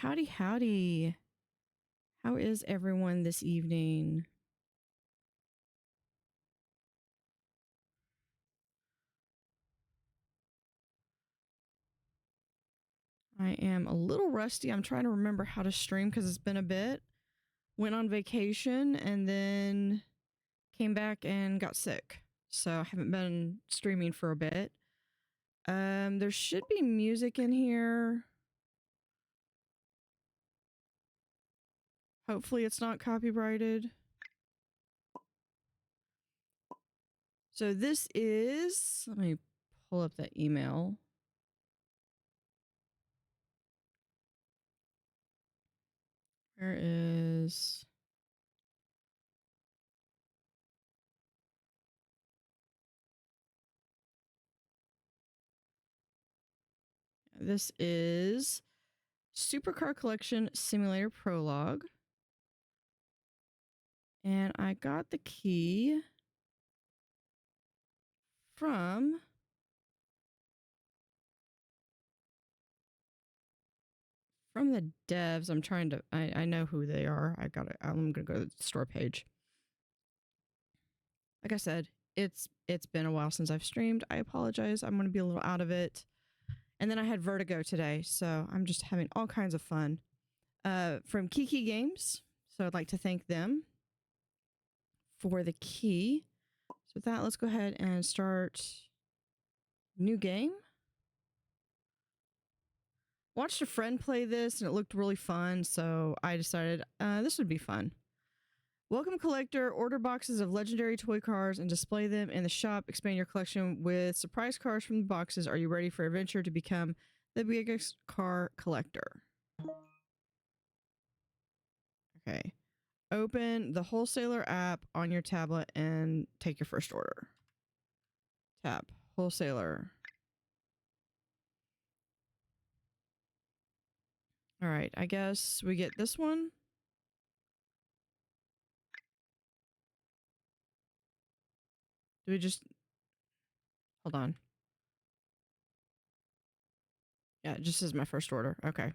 howdy, howdy. How is everyone this evening? I am a little rusty. I'm trying to remember how to stream because it's been a bit. Went on vacation and then came back and got sick. So I haven't been streaming for a bit. There should be music in here. Hopefully it's not copyrighted. So this is, let me pull up that email. Where is... This is Supercar Collection Simulator Prologue. And I got the key from the devs. I'm trying to, I know who they are. I'm gonna go to the store page. Like I said, it's been a while since I've streamed. I apologize. I'm gonna be a little out of it. And then I had vertigo today, so I'm just having all kinds of fun. From Kiki Games. So I'd like to thank them for the key. So with that, let's go ahead and start new game. Watched a friend play this and it looked really fun, so I decided this would be fun. Welcome collector, order boxes of legendary toy cars and display them in the shop. Expand your collection with surprise cars from the boxes. Are you ready for adventure to become the biggest car collector? Okay. Open the wholesaler app on your tablet and take your first order. Tap wholesaler. All right, I guess we get this one. Do we just... Hold on. Yeah, it just is my first order. Okay.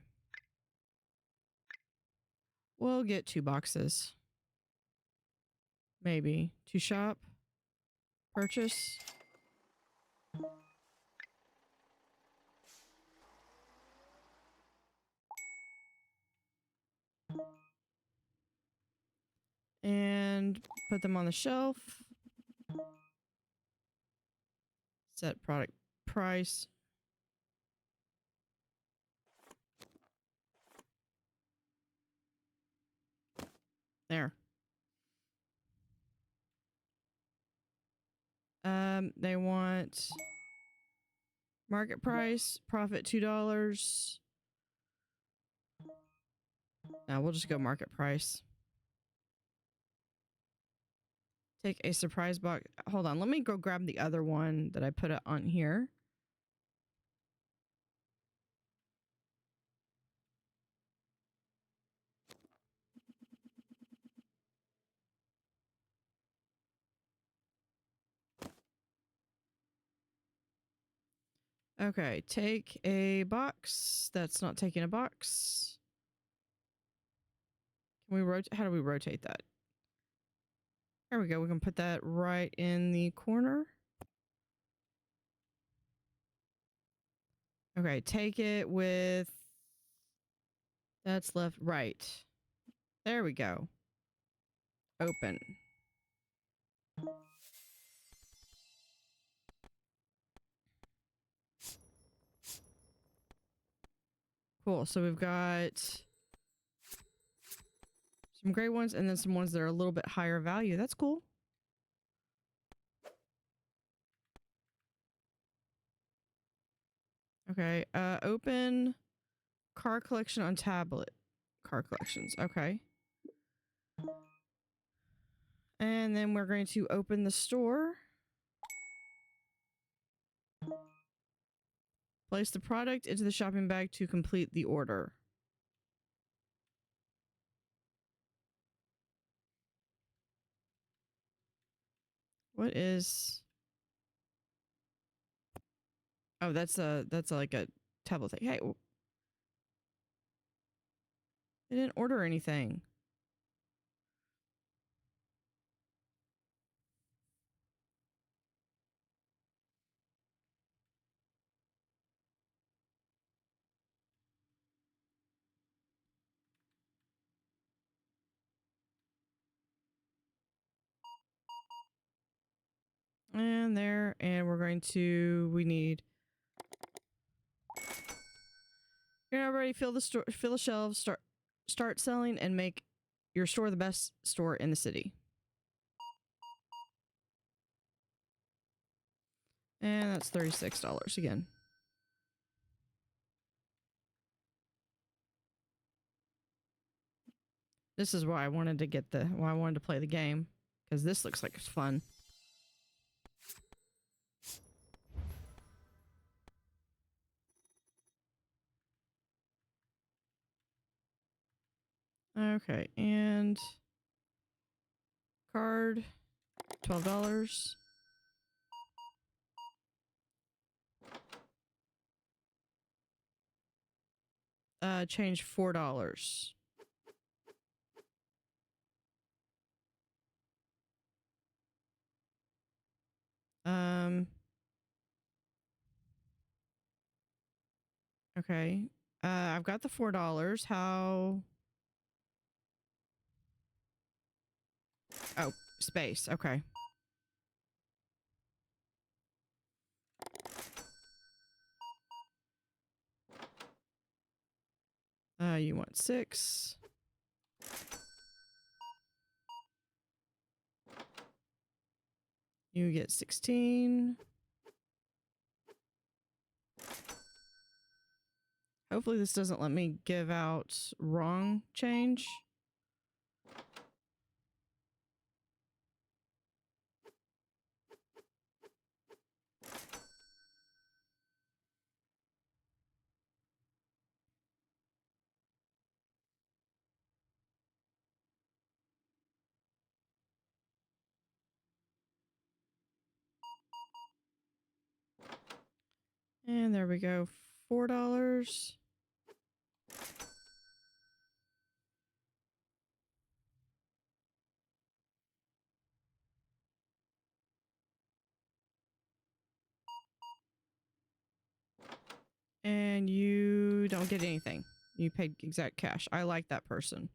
We'll get 2 boxes. Maybe. To shop. Purchase. And put them on the shelf. Set product price. There. They want market price, profit $2. Now we'll just go market price. Take a surprise box. Hold on, let me go grab the other one that I put it on here. Okay, take a box. That's not taking a box. Can we rotate? How do we rotate that? There we go. We can put that right in the corner. Okay, take it with... That's left, right. There we go. Open. Cool, so we've got some gray ones and then some ones that are a little bit higher value. That's cool. Okay, open car collection on tablet. Car collections, okay. And then we're going to open the store. Place the product into the shopping bag to complete the order. What is... Oh, that's like a tablet thing. Hey. I didn't order anything. And there, and we're going to, we need, you're not ready, fill the store, fill the shelves, start selling and make your store the best store in the city. And that's $36 again. This is why I wanted to get the, why I wanted to play the game, because this looks like it's fun. Okay, and card, $12. Change $4. Okay. I've got the $4. How? Oh, space. Okay. You want 6. You get 16. Hopefully this doesn't let me give out wrong change. And there we go. $4. And you don't get anything. You paid exact cash. I like that person.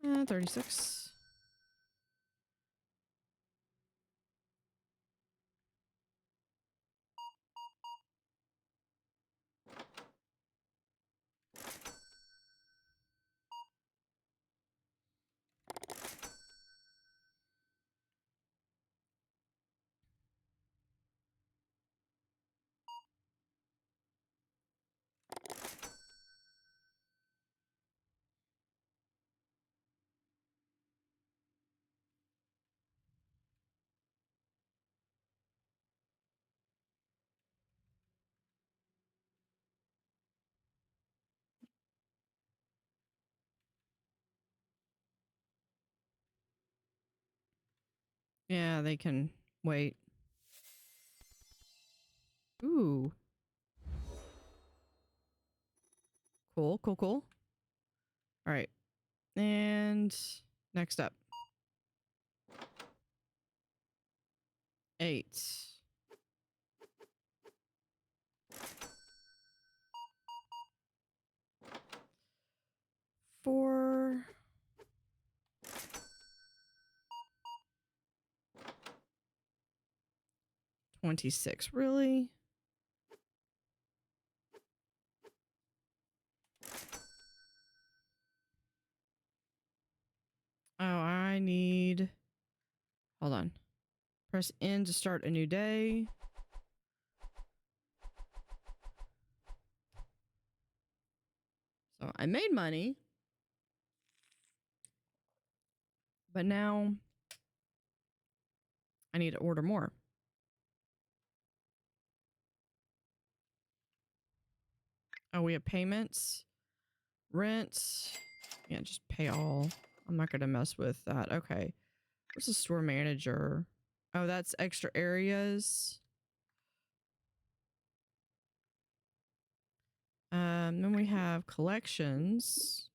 $36. Yeah, they can wait. Ooh. Cool, cool, cool. All right. And next up. 8. 4. 26. Really? Oh, I need... Hold on. Press N to start a new day. So I made money. But now I need to order more. Oh, we have payments. Rent. Yeah, just pay all. I'm not gonna mess with that. Okay. What's the store manager? Oh, that's extra areas. Then we have collections.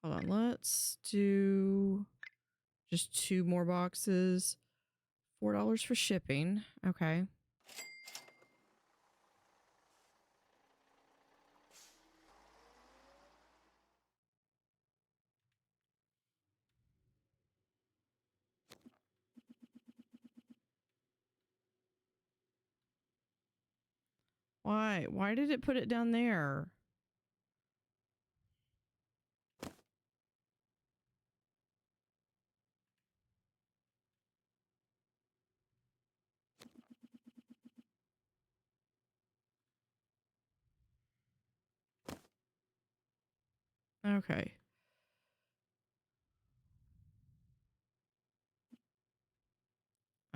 Hold on, let's do just 2 more boxes. $4 for shipping. Okay. Why? Why did it put it down there? Okay.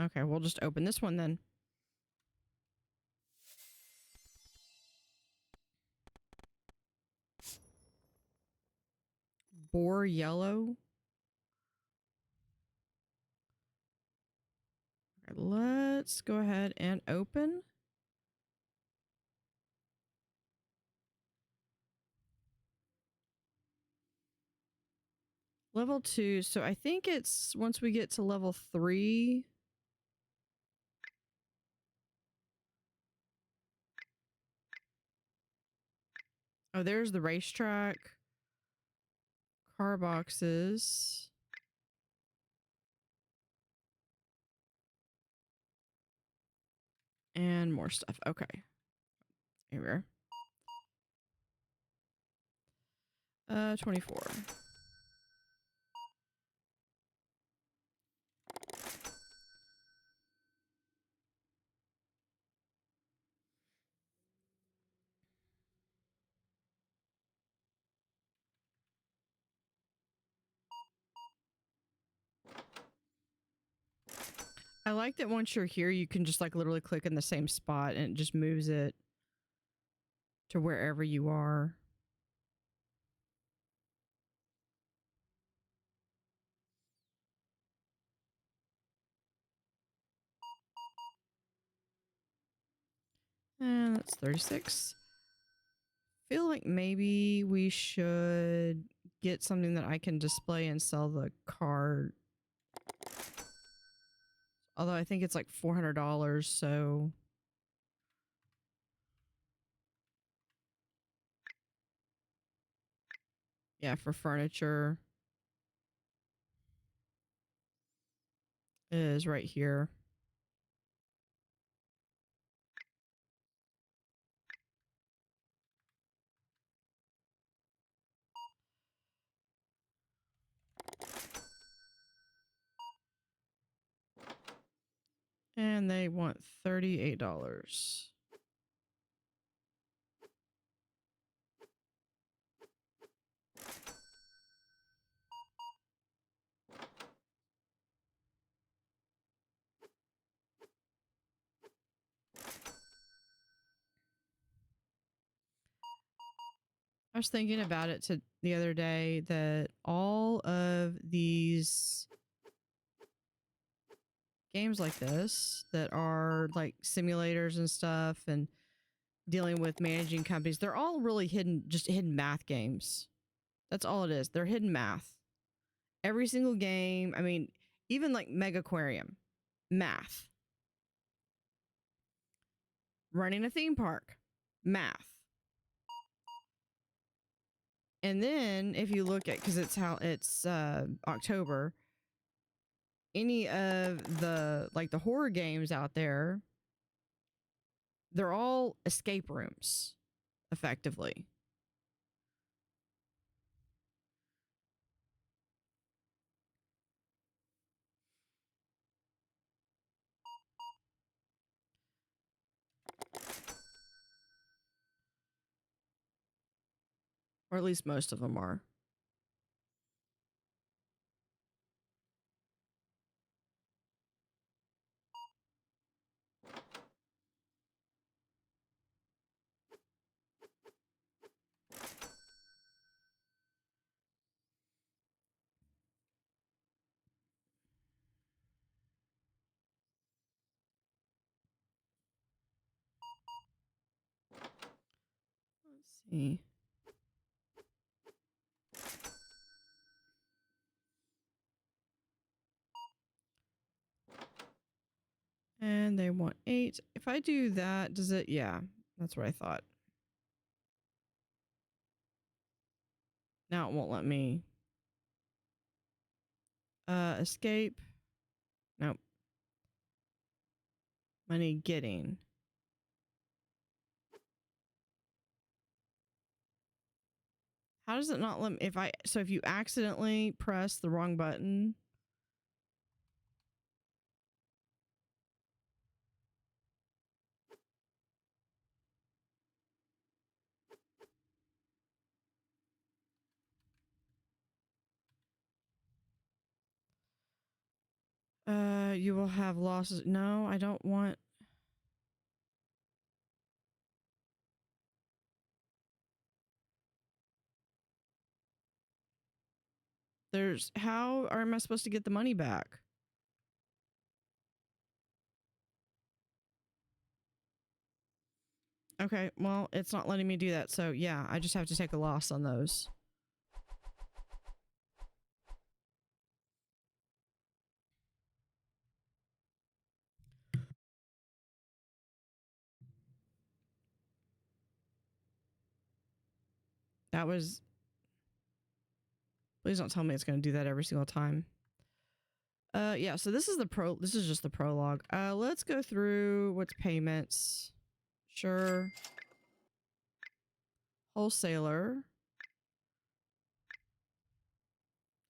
Okay, we'll just open this one then. Boar yellow. Okay, let's go ahead and open. Level 2. So I think it's once we get to level 3. Oh, there's the racetrack. Car boxes. And more stuff. Okay. Here we are. 24. I like that once you're here, you can just like literally click in the same spot and it just moves it to wherever you are. And that's 36. Feel like maybe we should get something that I can display and sell the card. Although I think it's like $400, so yeah, for furniture is right here. And they want $38. I was thinking about it the other day that all of these games like this that are like simulators and stuff and dealing with managing companies, they're all really just hidden math games. That's all it is. They're hidden math. Every single game, I mean, even like Mega Aquarium, math. Running a theme park, math. And then if you look at, because it's October, any of the like the horror games out there, they're all escape rooms, effectively. Or at least most of them are. See. And they want 8. If I do that, does it? Yeah, that's what I thought. Now it won't let me escape. Nope. Money getting. How does it not let me, if you accidentally press the wrong button? You will have losses. No, I don't want. How am I supposed to get the money back? Okay, well, it's not letting me do that. So yeah, I just have to take a loss on those. That was. Please don't tell me it's going to do that every single time. Yeah, so this is just the prologue. Let's go through what's payments. Sure. Wholesaler.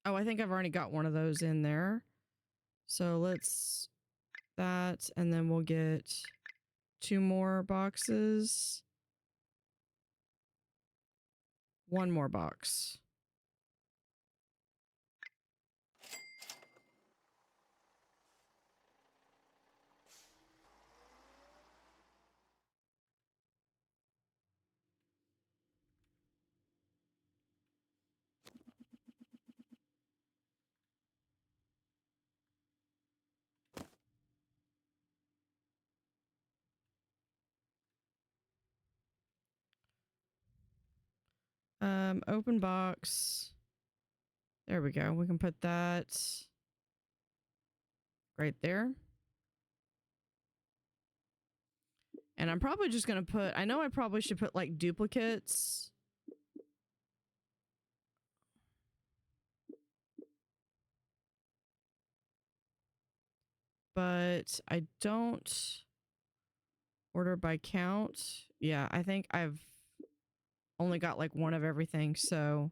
Oh, I think I've already got one of those in there. So let's that, and then we'll get 2 more boxes. 1 more box. Open box. There we go. We can put that right there. And I'm probably just going to put, I know I probably should put like duplicates. But I don't order by count. Yeah, I think I've only got like 1 of everything, so.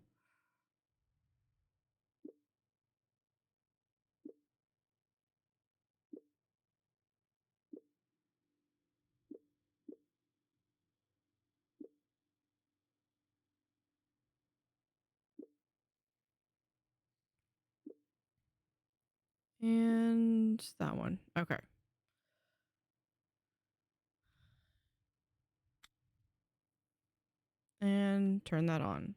And that one. Okay. And turn that on.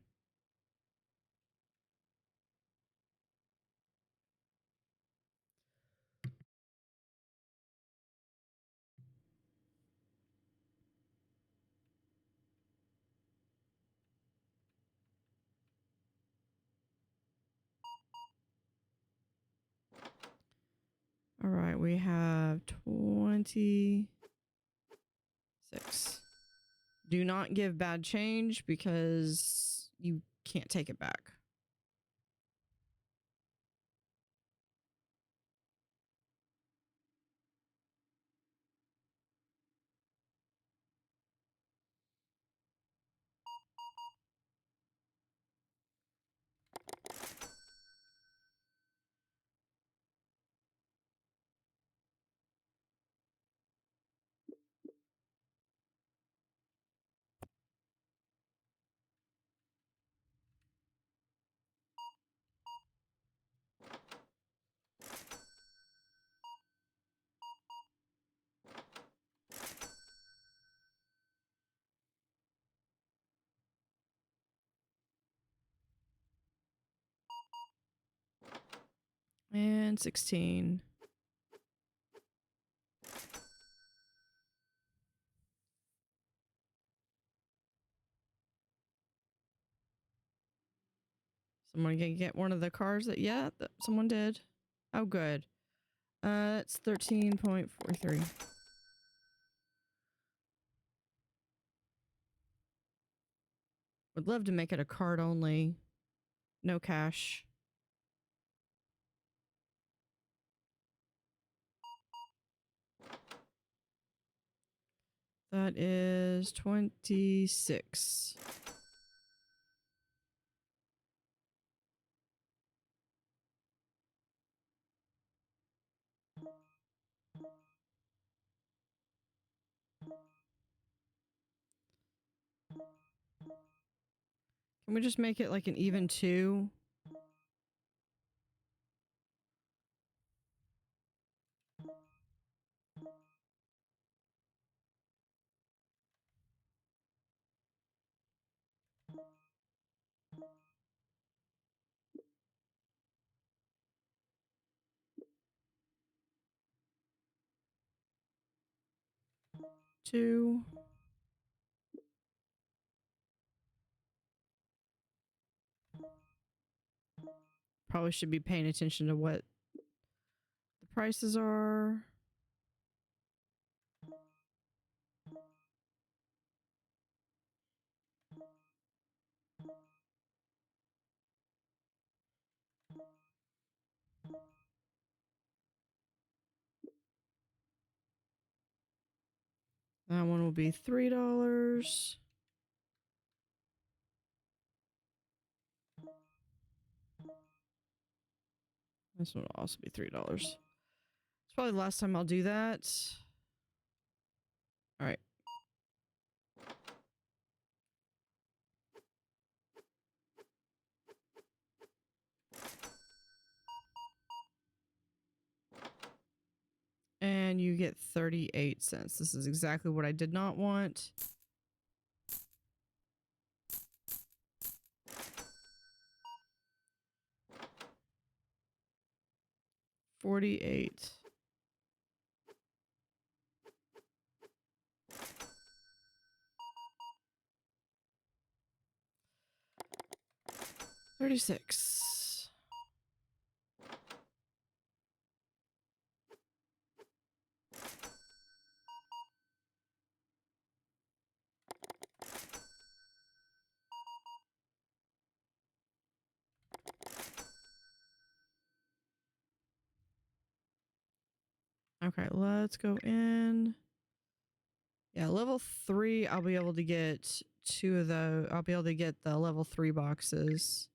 All right, we have 26. Do not give bad change because you can't take it back. And 16. Someone can get one of the cars that, yeah, that someone did. Oh, good. It's 13.43. Would love to make it a card only. No cash. That is 26. Can we just make it like an even 2? Two. Probably should be paying attention to what the prices are. That one will be $3. This one will also be $3. It's probably the last time I'll do that. All right. And you get 38 cents. This is exactly what I did not want. $48. $36. Okay, let's go in. Yeah, level 3, I'll be able to get 2 of those. I'll be able to get the level 3 boxes.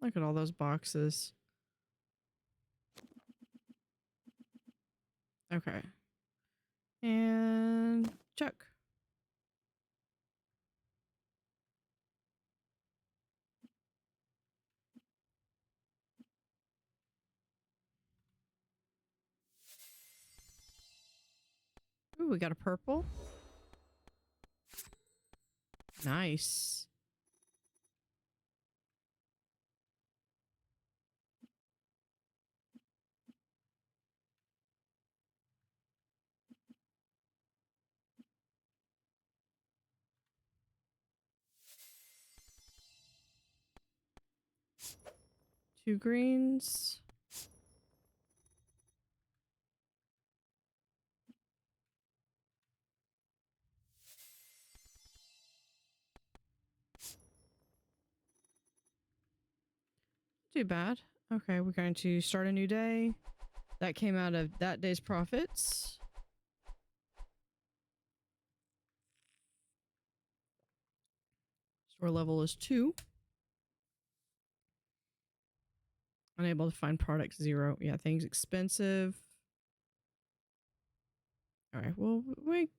Look at all those boxes. Okay. And check. Ooh, we got a purple. Nice. Two greens. Too bad. Okay, we're going to start a new day. That came out of that day's profits. Store level is 2. Unable to find product 0. Yeah, things expensive. All right, well, wait.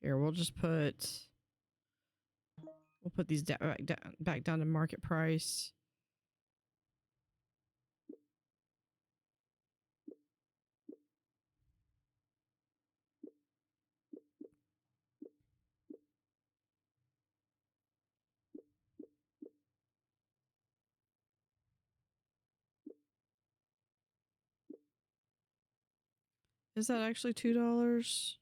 Here, we'll just put... We'll put these back down to market price. Is that actually $2?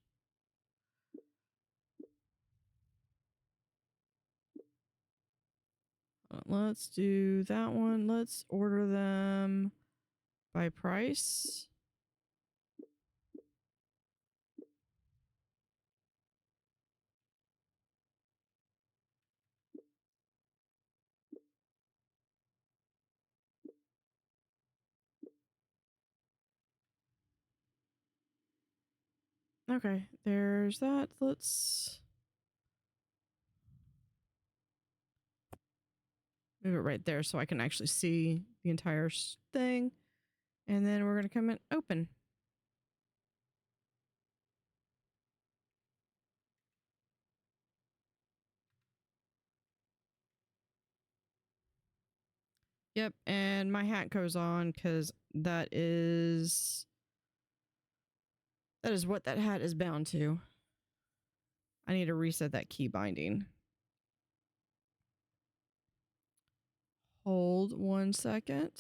Let's do that one. Let's order them by price. Okay, there's that. Let's move it right there so I can actually see the entire thing. And then we're going to come in open. Yep, and my hat goes on because that is what that hat is bound to. I need to reset that key binding. Hold 1 second.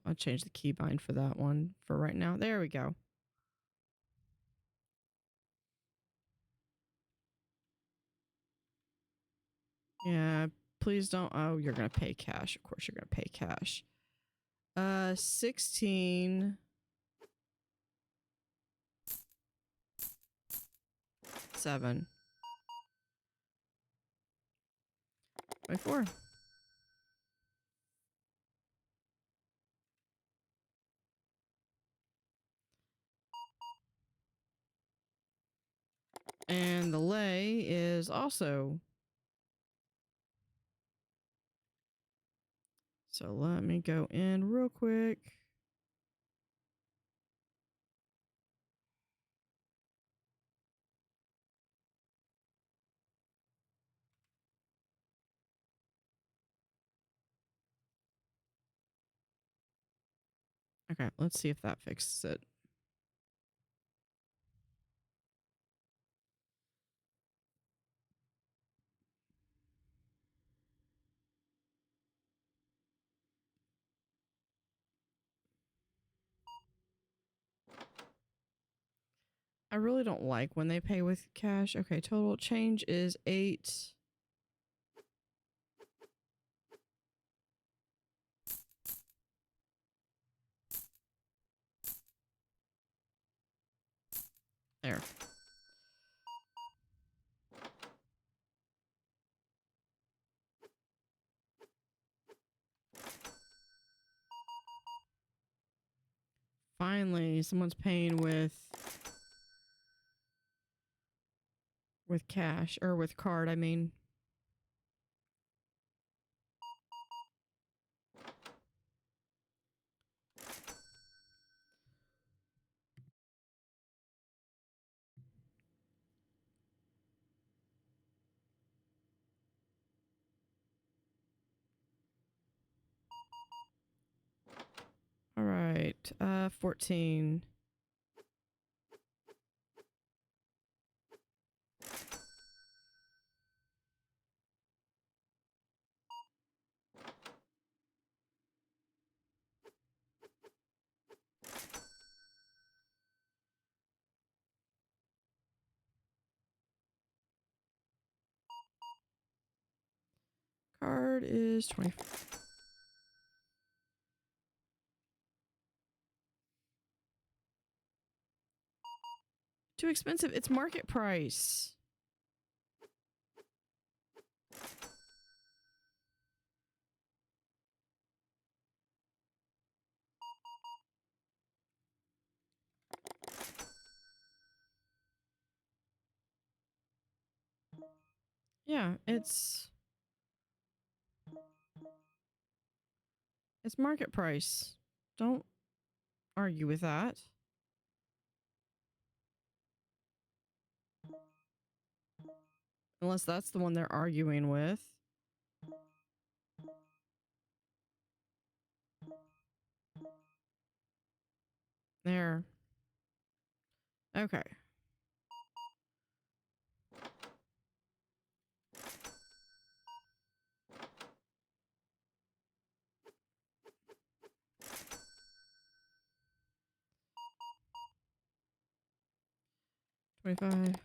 I'll change the keybind for that one for right now. There we go. Yeah, please don't. Oh, you're going to pay cash. Of course you're going to pay cash. 16 7 by 4. And the lay is also. So let me go in real quick. Okay, let's see if that fixes it. I really don't like when they pay with cash. Okay, total change is 8. There. Finally, someone's paying with cash, or with card, I mean. All right, 14. Card is 20. Too expensive. It's market price. Yeah, it's market price. Don't argue with that. Unless that's the one they're arguing with. There. Okay. $25.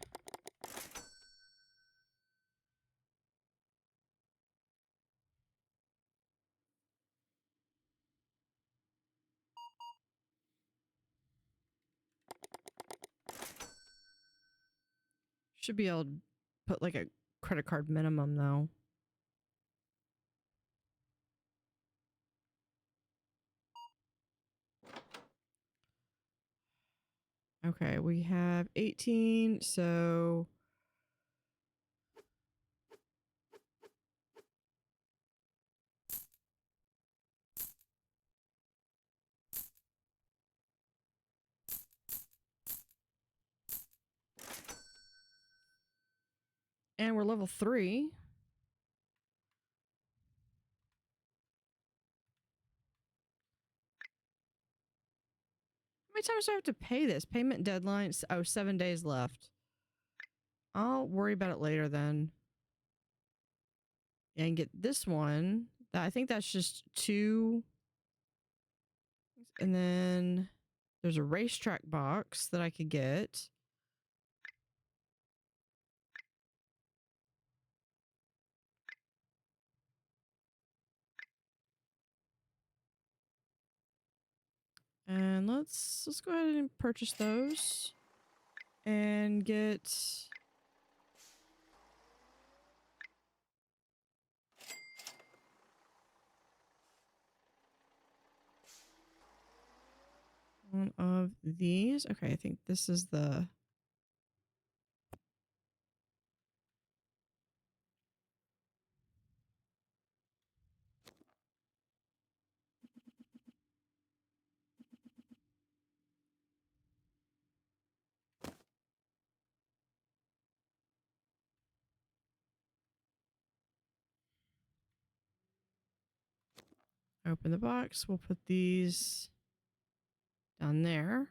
Should be able to put like a credit card minimum though. Okay, we have 18, so and we're level 3. How many times do I have to pay this? Payment deadline, oh, 7 days left. I'll worry about it later then. And get this one. I think that's just 2. And then there's a racetrack box that I could get. And let's go ahead and purchase those. And get... one of these. Okay, I think this is the... Open the box. We'll put these down there.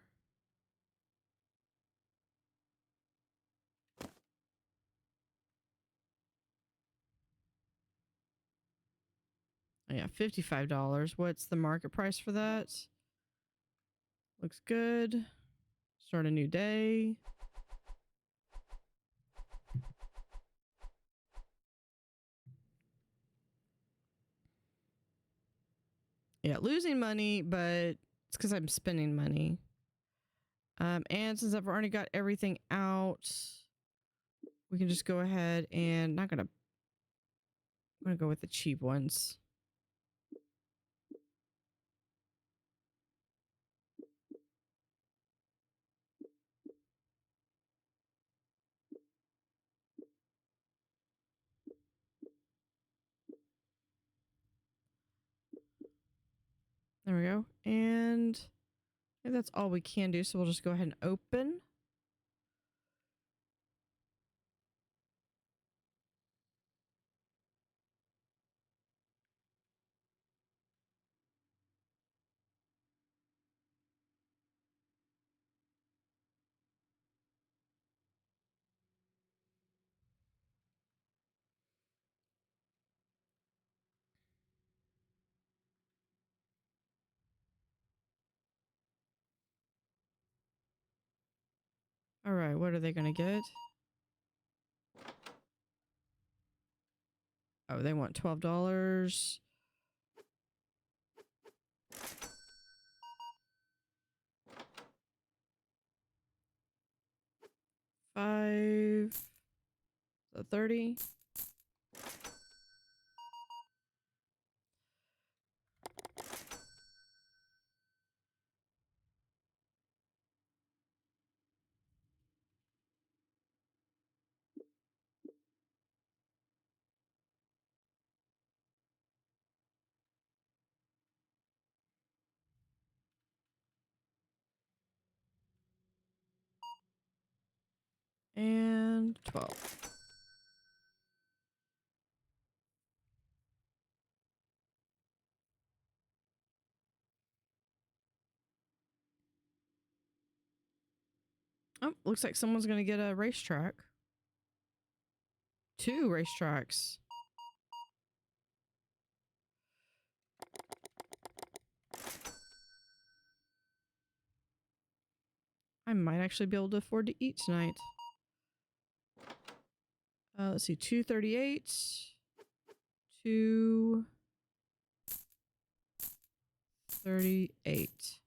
Oh, yeah, $55. What's the market price for that? Looks good. Start a new day. Yeah, losing money, but it's because I'm spending money. And since I've already got everything out, we can just go ahead and I'm gonna go with the cheap ones. There we go. And I think that's all we can do. So we'll just go ahead and open. All right, what are they going to get? Oh, they want $12. $5. So 30. And 12. Oh, looks like someone's gonna get a racetrack. 2 racetracks. I might actually be able to afford to eat tonight. Let's see, 238, 238.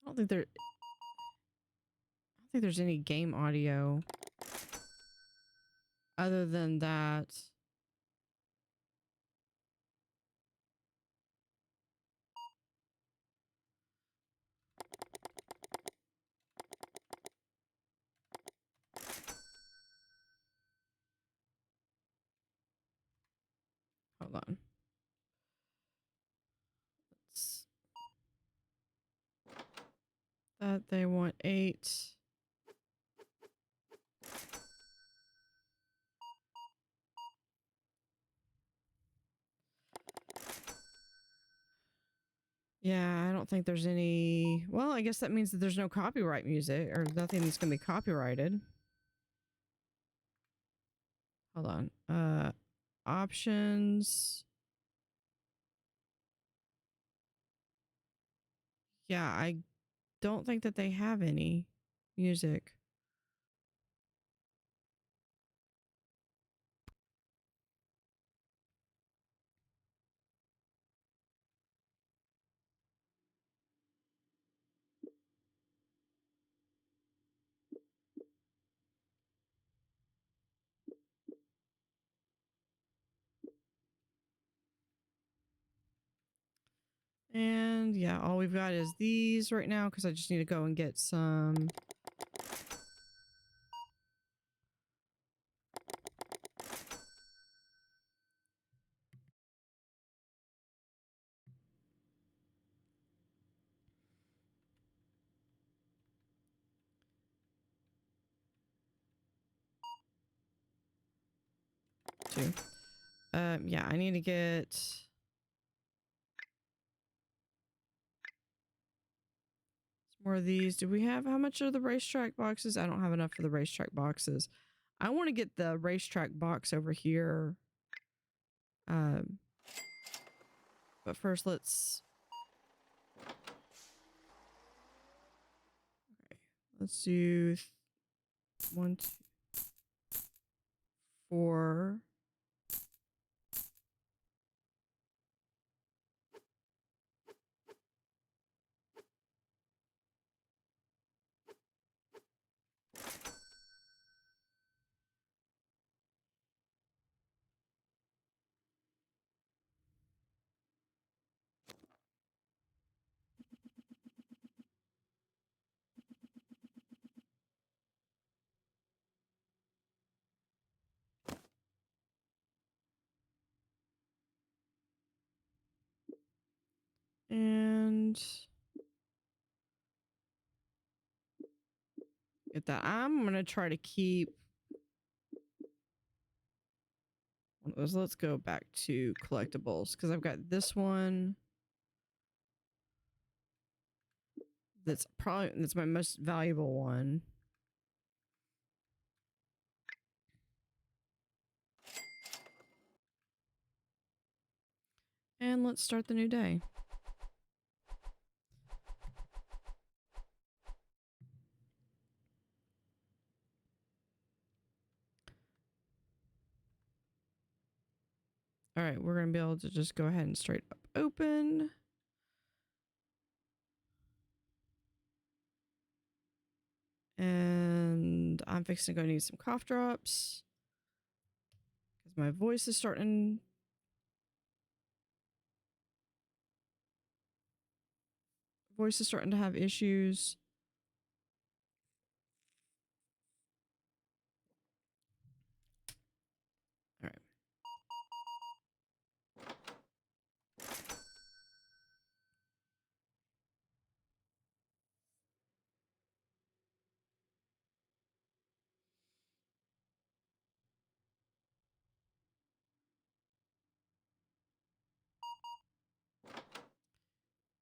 I don't think there's any game audio other than that. Hold on. That they want 8. Yeah, I don't think there's any. Well, I guess that means that there's no copyright music or nothing that's going to be copyrighted. Hold on. Options. Yeah, I don't think that they have any music. And yeah, all we've got is these right now because I just need to go and get some. Two. Yeah, I need to get more of these. Do we have, how much are the racetrack boxes? I don't have enough for the racetrack boxes. I want to get the racetrack box over here. But first let's do 1, 2, 4. And get that. I'm going to try to keep one of those. Let's go back to collectibles because I've got this one. That's my most valuable one. And let's start the new day. All right, we're going to be able to just go ahead and straight up open. And I'm fixing to go need some cough drops because my voice is starting to have issues.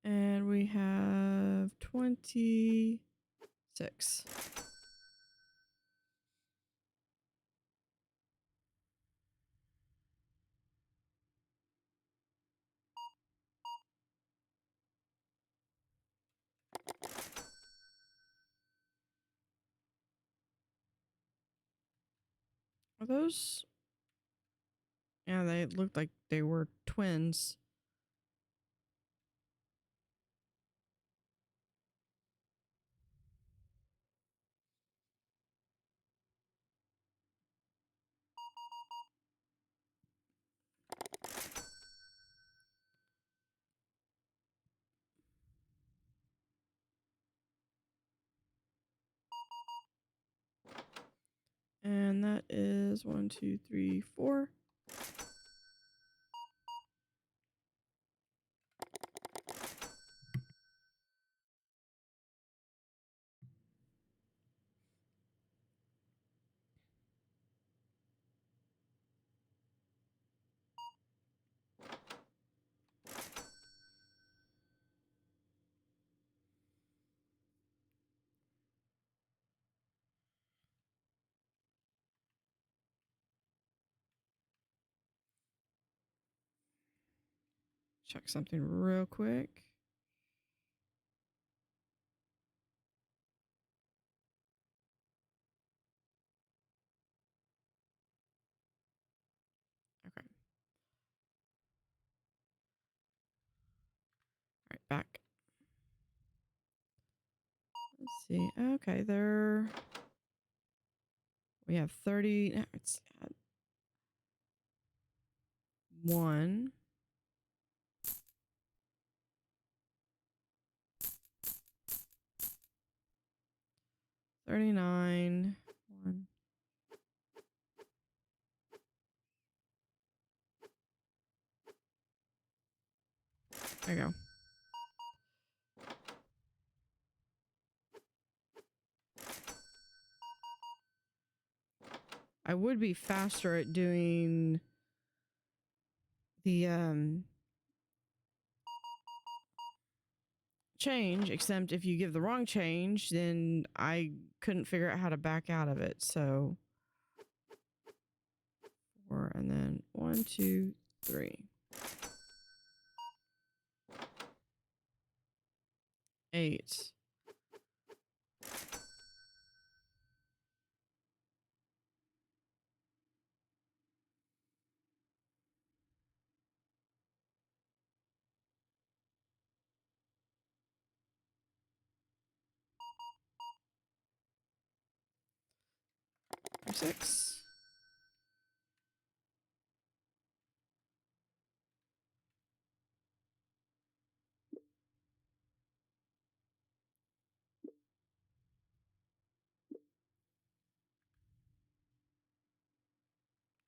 And we have 26. Are those? Yeah, they looked like they were twins. And that is 1, 2, 3, 4. Check something real quick. Okay. All right, back. Let's see. Okay, there. We have 30. No, it's at 1. 39. 1. There you go. I would be faster at doing the change, except if you give the wrong change, then I couldn't figure out how to back out of it. So 4 and then 1, 2, 3. 8. Or 6.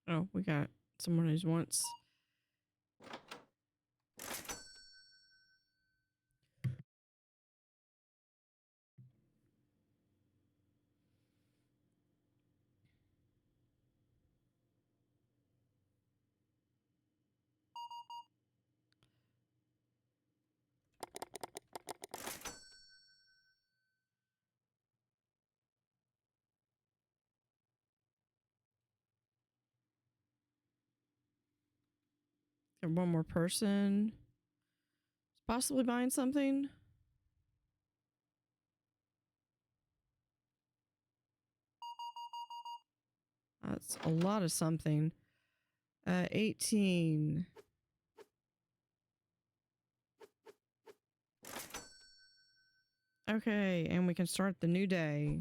Oh, we got someone who's wants. And one more person possibly buying something. That's a lot of something. 18. Okay, and we can start the new day.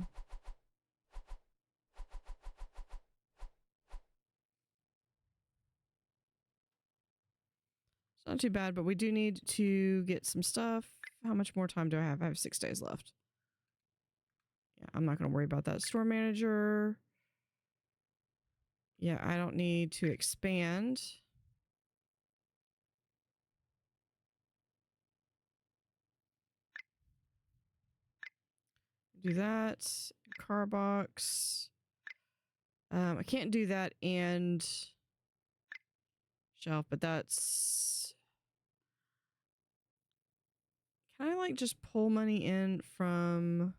It's not too bad, but we do need to get some stuff. How much more time do I have? I have 6 days left. Yeah, I'm not going to worry about that. Store manager. Yeah, I don't need to expand. Do that. Car box. I can't do that and shelf, but that's Can I like just pull money in from...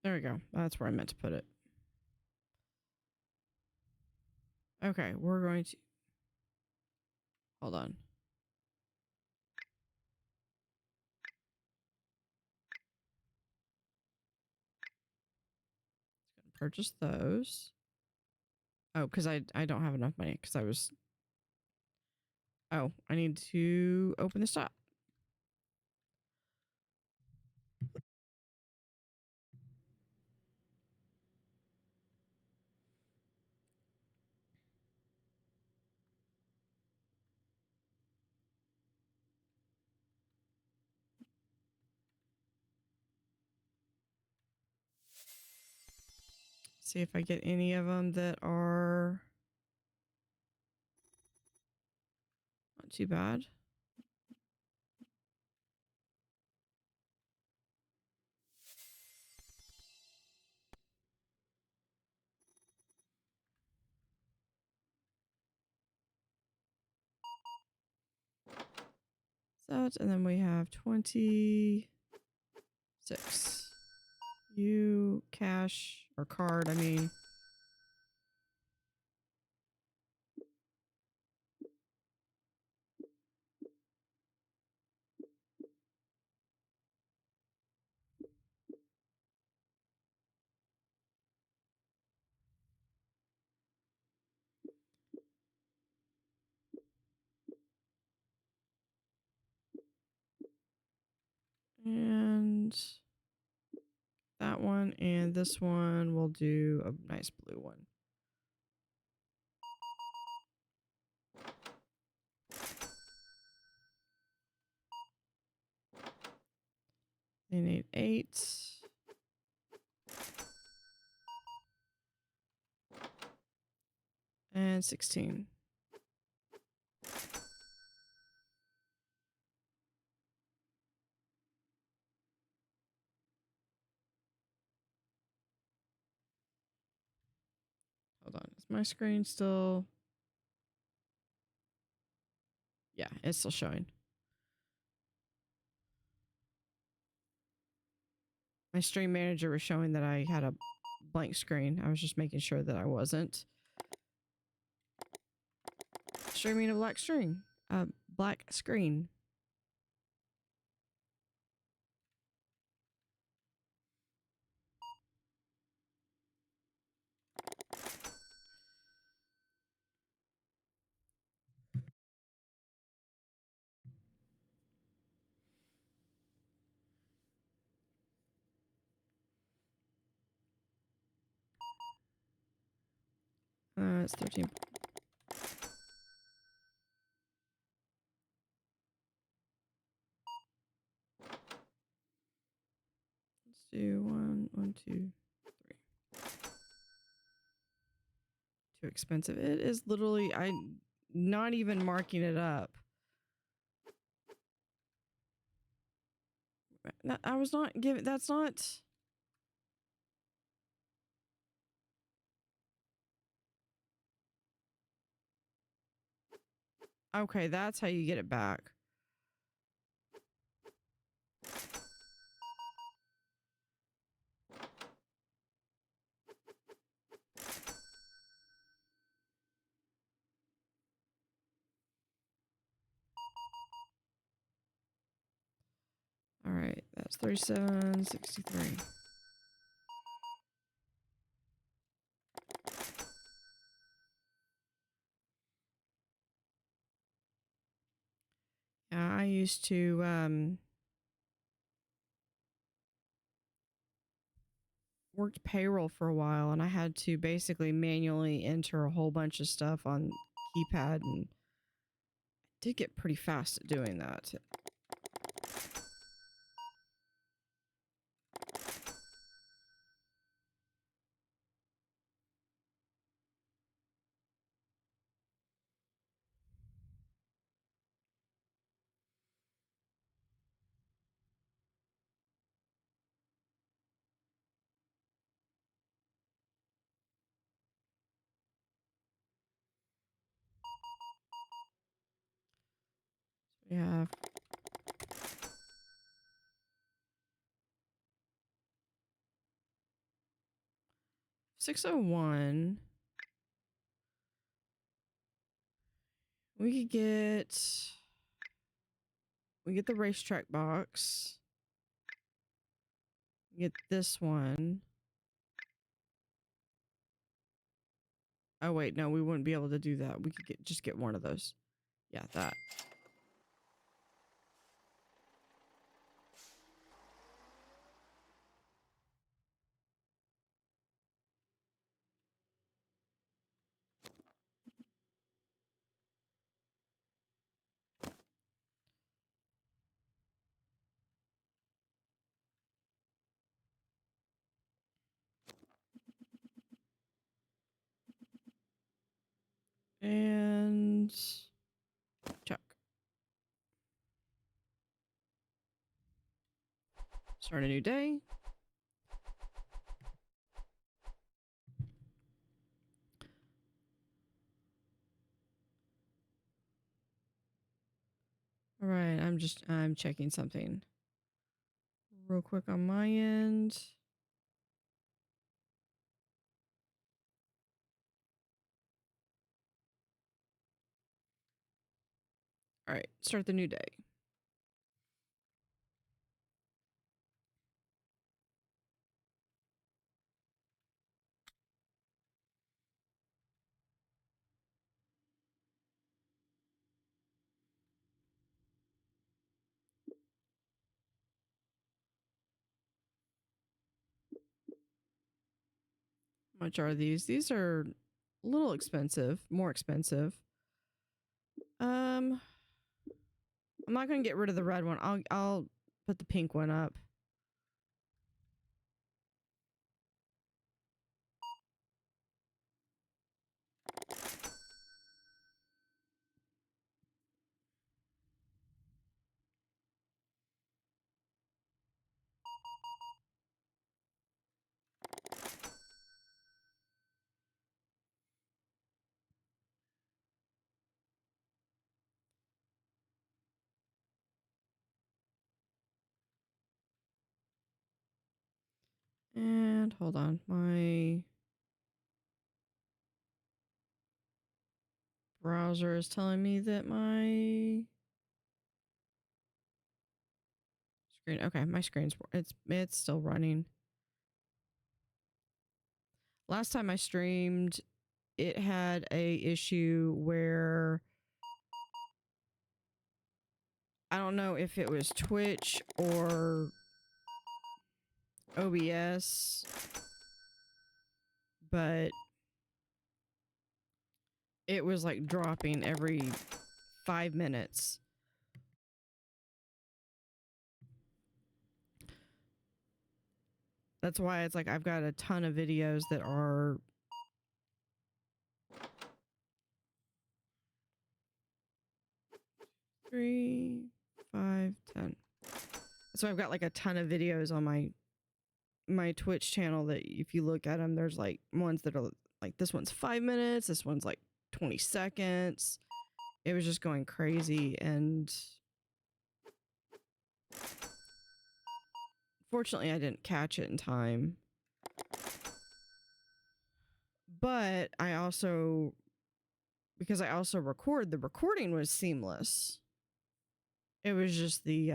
There we go. That's where I meant to put it. Okay, we're going to... Hold on. Purchase those. Oh, because I don't have enough money because I was... Oh, I need to open the shop. See if I get any of them that are not too bad. That, and then we have 26. You cash or card, I mean. And that one and this one, we'll do a nice blue one. They need 8. And 16. Hold on. Is my screen still... Yeah, it's still showing. My stream manager was showing that I had a blank screen. I was just making sure that I wasn't streaming a black screen. Black screen. It's 13. Let's do 1, 1, 2, 3. Too expensive. It is literally, I'm not even marking it up. I was not giving, that's not. Okay, that's how you get it back. All right, that's 37.63. Yeah, I used to worked payroll for a while, and I had to basically manually enter a whole bunch of stuff on keypad, and I did get pretty fast at doing that. Yeah. $601. We get the racetrack box. Get this one. Oh wait, no, we wouldn't be able to do that. We could just get one of those. Yeah, that. And check. Start a new day. All right, I'm checking something real quick on my end. All right, start the new day. How much are these? These are a little expensive, more expensive. I'm not gonna get rid of the red one. I'll put the pink one up. And hold on, my browser is telling me that my screen. Okay, my screen's it's still running. Last time I streamed, it had a issue where I don't know if it was Twitch or OBS, but it was like dropping every 5 minutes. That's why it's like I've got a ton of videos that are 3, 5, 10. So I've got like a ton of videos on my Twitch channel that if you look at them, there's like ones that are like this one's 5 minutes, this one's like 20 seconds. It was just going crazy, and fortunately I didn't catch it in time. But I also, because I also record, the recording was seamless. It was just the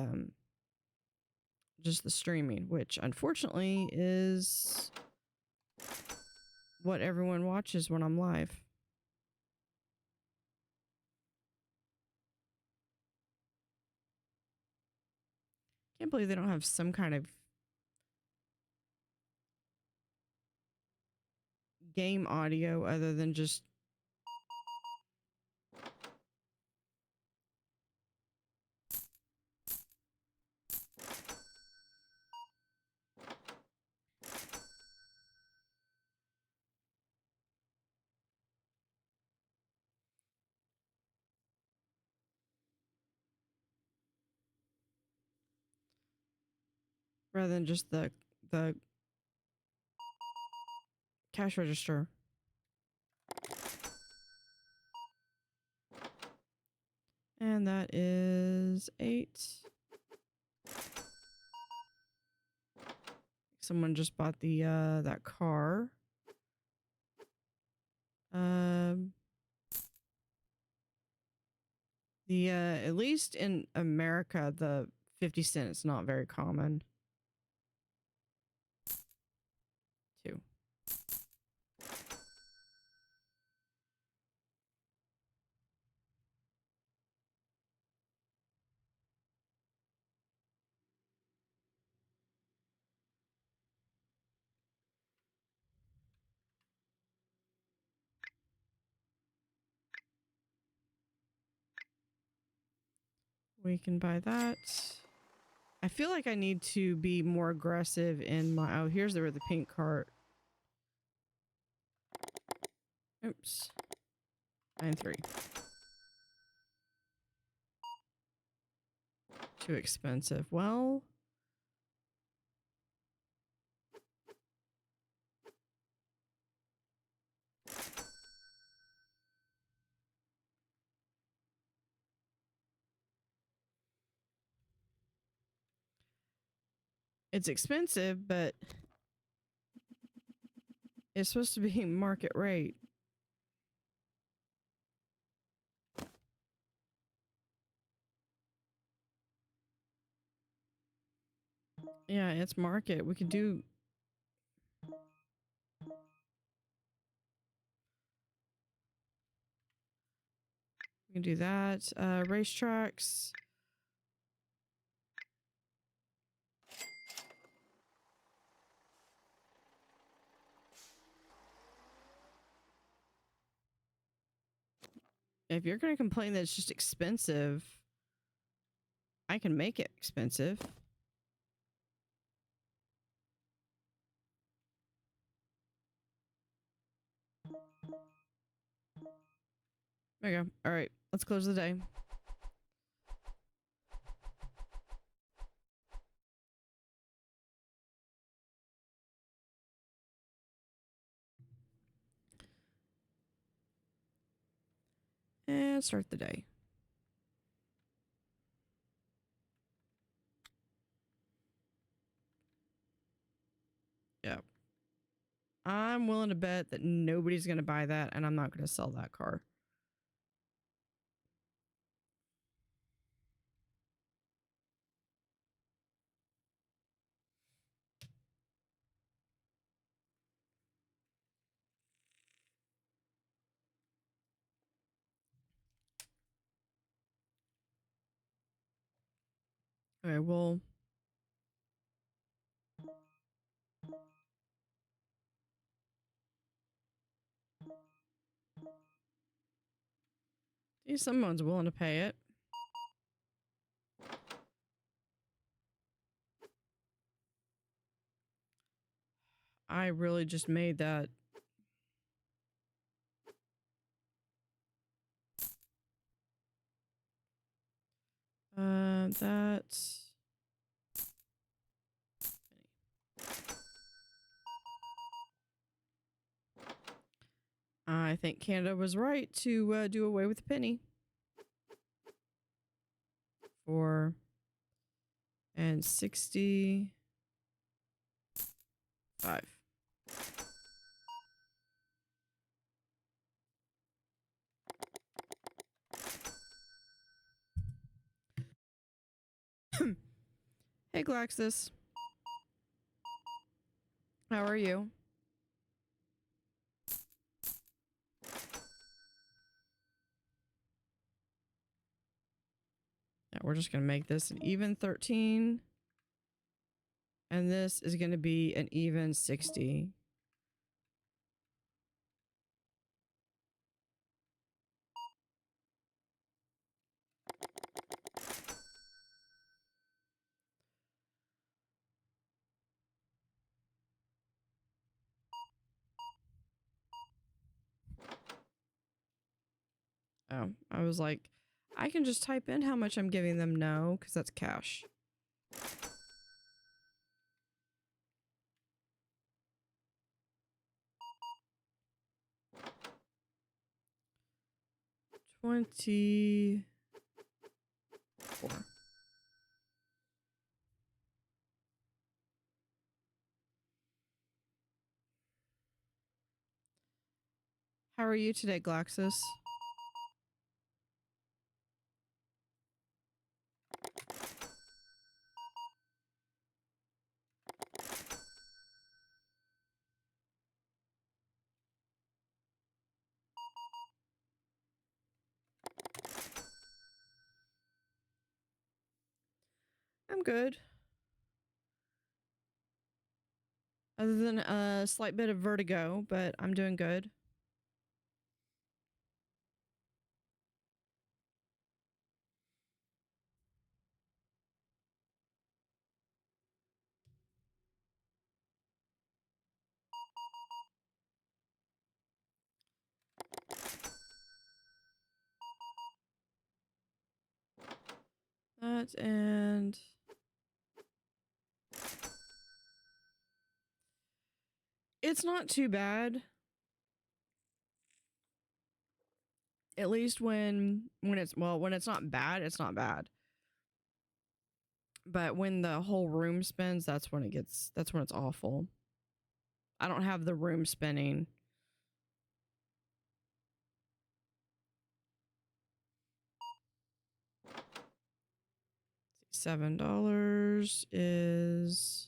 streaming, which unfortunately is what everyone watches when I'm live. Can't believe they don't have some kind of game audio other than just rather than just the cash register. And that is 8. Someone just bought the that car. The at least in America, the 50 cent is not very common. 2. We can buy that. I feel like I need to be more aggressive in my... Oh, here's the pink cart. Oops. 9.3. Too expensive. Well... It's expensive, but it's supposed to be market rate. Yeah, it's market. We could do... We can do that. Racetracks. If you're going to complain that it's just expensive, I can make it expensive. There you go. All right, let's close the day. And start the day. Yeah. I'm willing to bet that nobody's going to buy that, and I'm not going to sell that car. Okay, well... See, someone's willing to pay it. I really just made that. That's... I think Canada was right to do away with the penny. 4 and 65. Hey, Glaxus. How are you? Yeah, we're just going to make this an even 13. And this is going to be an even 60. Oh, I was like, I can just type in how much I'm giving them. No, because that's cash. $20. for. How are you today, Glaxus? I'm good. Other than a slight bit of vertigo, but I'm doing good. That and it's not too bad. At least when it's not bad, it's not bad. But when the whole room spins, that's when it's awful. I don't have the room spinning. $7 is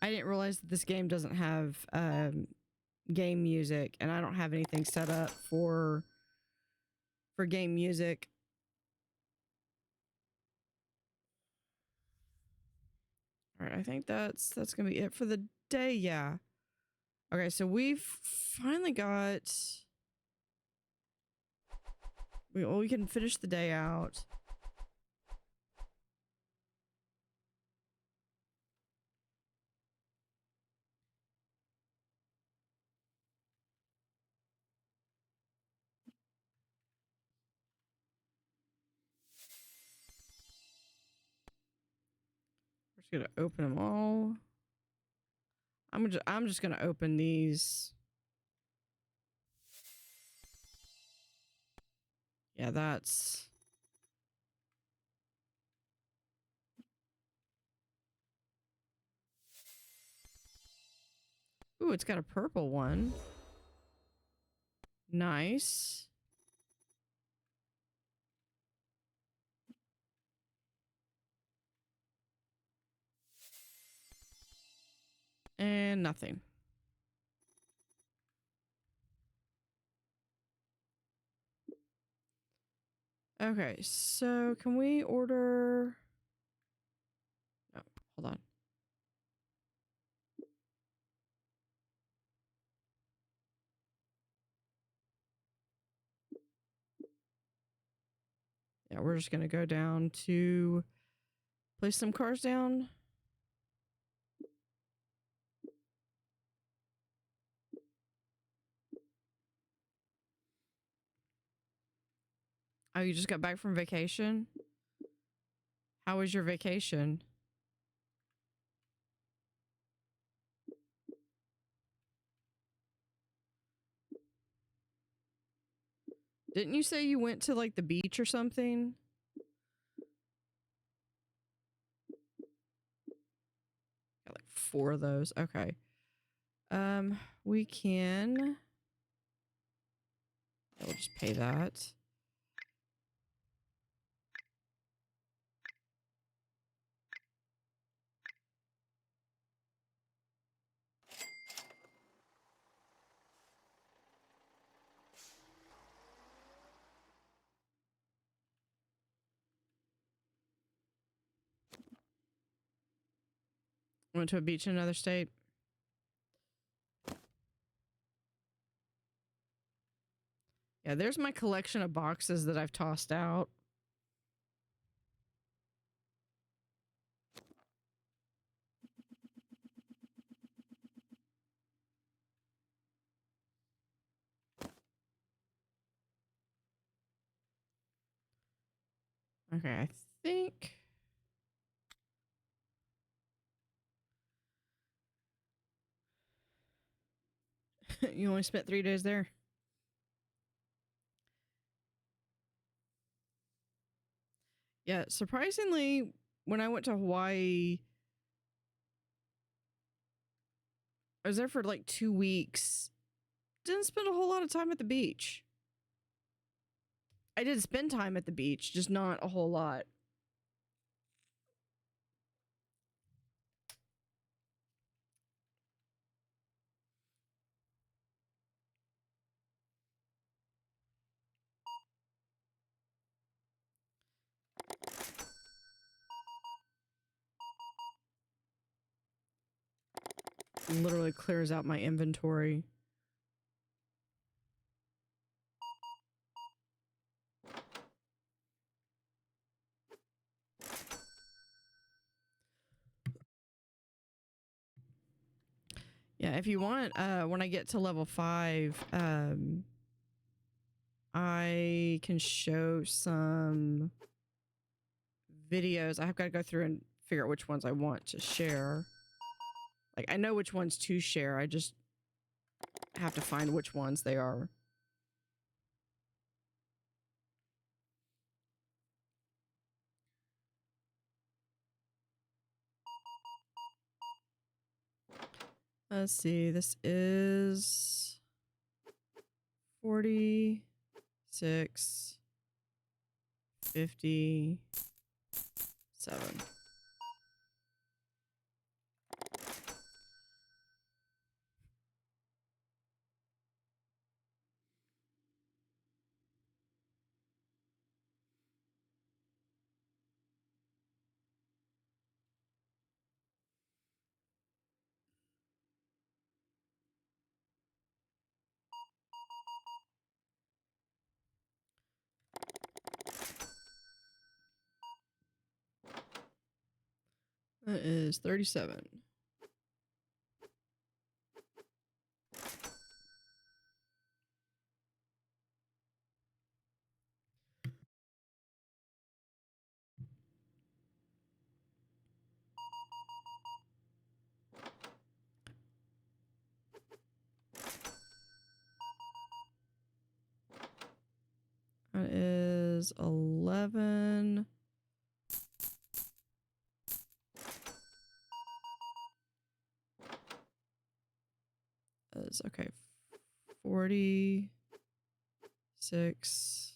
I didn't realize that this game doesn't have game music, and I don't have anything set up for game music. All right, I think that's gonna be it for the day. Yeah. Okay, so we've finally got. We can finish the day out. We're just gonna open them all. I'm just gonna open these. Yeah, that's. Ooh, it's got a purple one. Nice. And nothing. Okay, so can we order... No, hold on. Yeah, we're just gonna go down to place some cars down. Oh, you just got back from vacation? How was your vacation? Didn't you say you went to like the beach or something? Got like 4 of those. Okay. We can... We'll just pay that. Went to a beach in another state. Yeah, there's my collection of boxes that I've tossed out. Okay, I think. You only spent 3 days there? Yeah, surprisingly, when I went to Hawaii, I was there for like 2 weeks. Didn't spend a whole lot of time at the beach. I did spend time at the beach, just not a whole lot. Literally clears out my inventory. Yeah, if you want, when I get to level 5, I can show some videos. I've got to go through and figure out which ones I want to share. Like, I know which ones to share. I just have to find which ones they are. Let's see. This is 46, 57. That is 37. That is 11. That is okay. 46,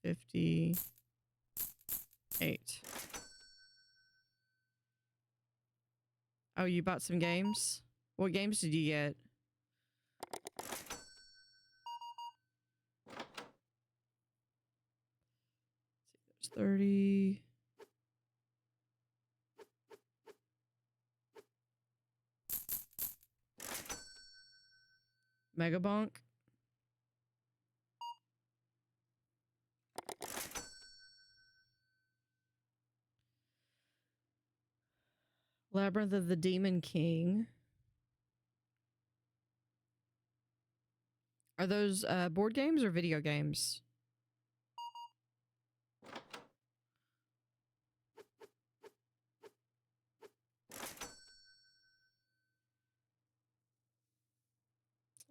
58. Oh, you bought some games? What games did you get? There's 30. Megabonk. Labyrinth of the Demon King. Are those board games or video games?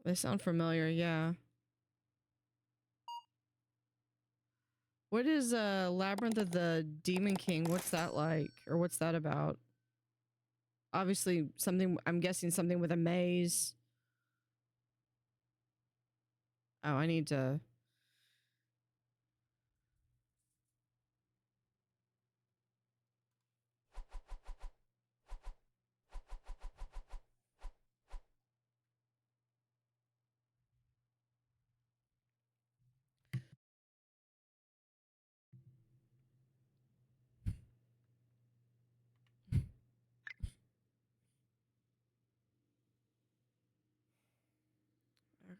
They sound familiar, yeah. What is Labyrinth of the Demon King? What's that like? Or what's that about? Obviously something, I'm guessing something with a maze. Oh, I need to...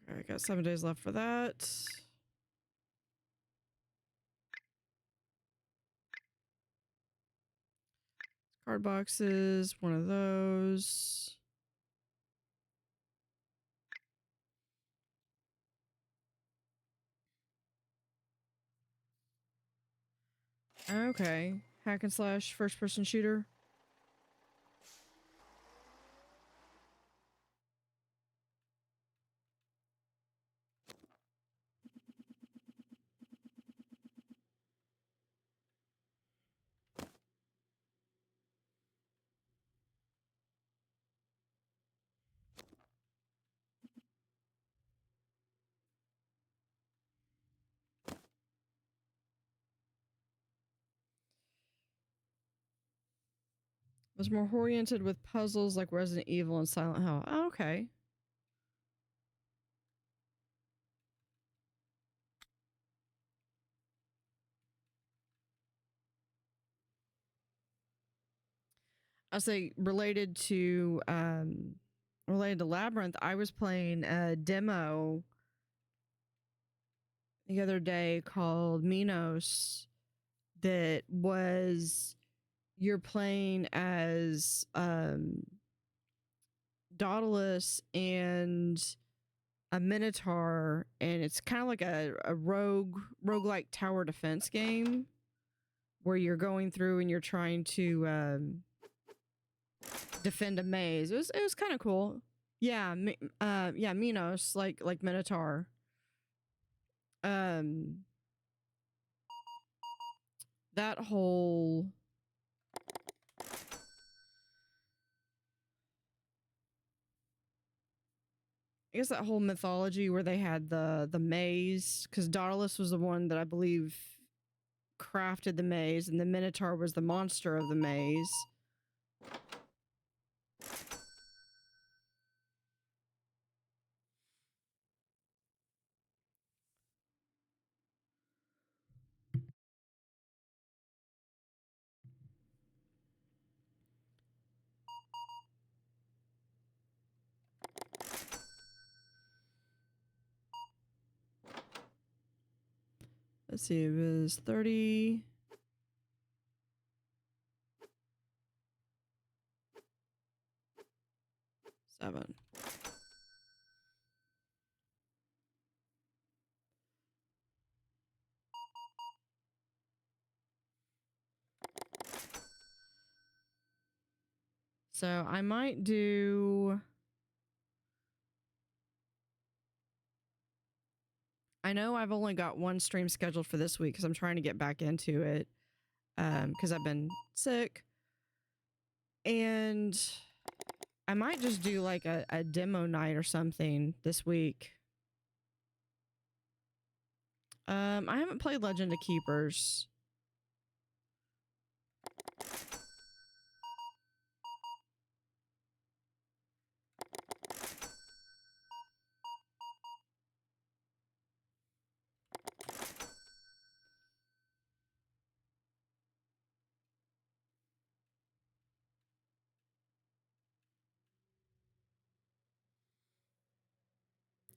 Okay, I got 7 days left for that. Card boxes, one of those. Okay. Hack and slash first person shooter. Was more oriented with puzzles like Resident Evil and Silent Hill. Oh, okay. I'll say related to Labyrinth, I was playing a demo the other day called Minos that was you're playing as Daedalus and a Minotaur, and it's kind of like a roguelike tower defense game where you're going through and you're trying to defend a maze. It was kind of cool. Yeah, yeah, Minos, like Minotaur. Um, that whole I guess that whole mythology where they had the maze, because Daedalus was the one that I believe crafted the maze, and the Minotaur was the monster of the maze. Let's see, it was 30. Seven. So I might do. I know I've only got one stream scheduled for this week because I'm trying to get back into it because I've been sick. And I might just do like a demo night or something this week. I haven't played Legend of Keepers.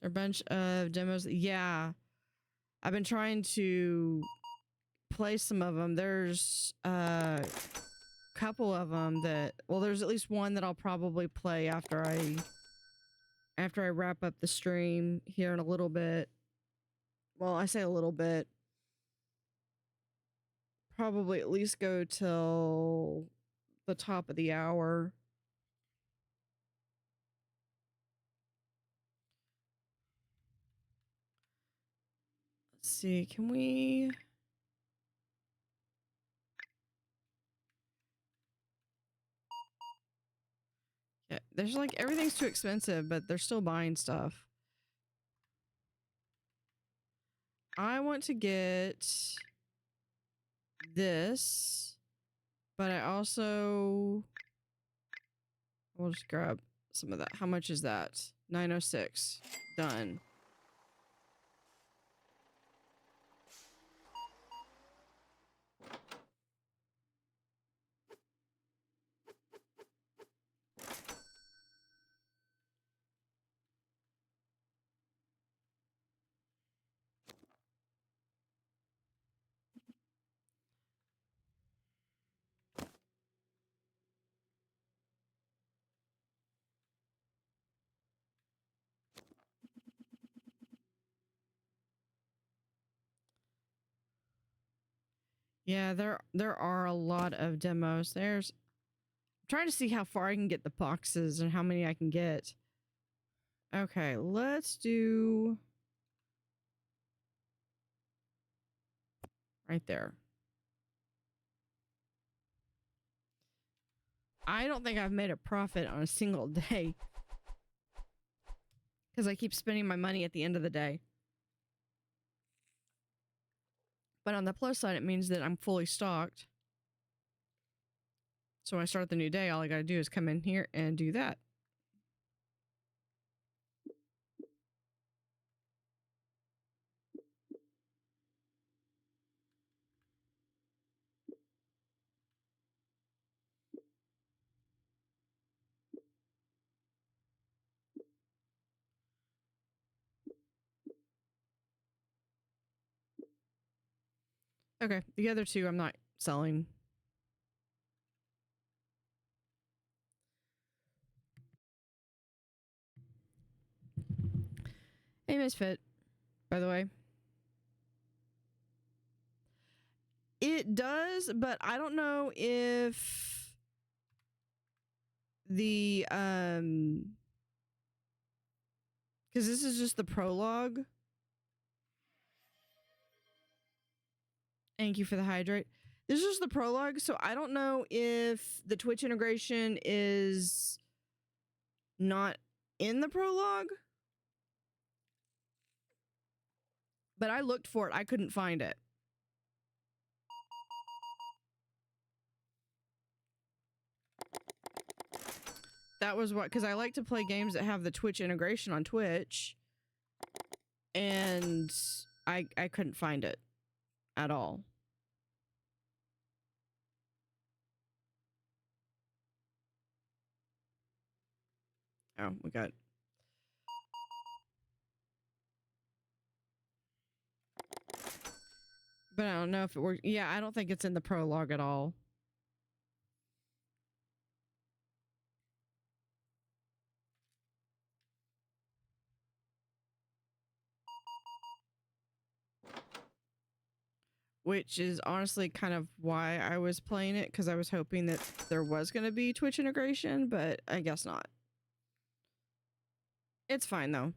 A bunch of demos. Yeah. I've been trying to play some of them. There's a couple of them that, well, there's at least one that I'll probably play after I wrap up the stream here in a little bit. Well, I say a little bit. Probably at least go till the top of the hour. Let's see, can we... Yeah, there's like, everything's too expensive, but they're still buying stuff. I want to get this, but I also... We'll just grab some of that. How much is that? 906. Done. Yeah, there are a lot of demos. There's I'm trying to see how far I can get the boxes and how many I can get. Okay, let's do right there. I don't think I've made a profit on a single day because I keep spending my money at the end of the day. But on the plus side, it means that I'm fully stocked. So when I start the new day, all I gotta do is come in here and do that. Okay, the other two I'm not selling. Hey, Misfit, by the way. It does, but I don't know if the because this is just the prologue. Thank you for the hydrate. This is the prologue, so I don't know if the Twitch integration is not in the prologue. But I looked for it. I couldn't find it. That was what, because I like to play games that have the Twitch integration on Twitch. And I couldn't find it at all. Oh, we got... But I don't know if it works. Yeah, I don't think it's in the prologue at all. Which is honestly kind of why I was playing it, because I was hoping that there was going to be Twitch integration, but I guess not. It's fine, though.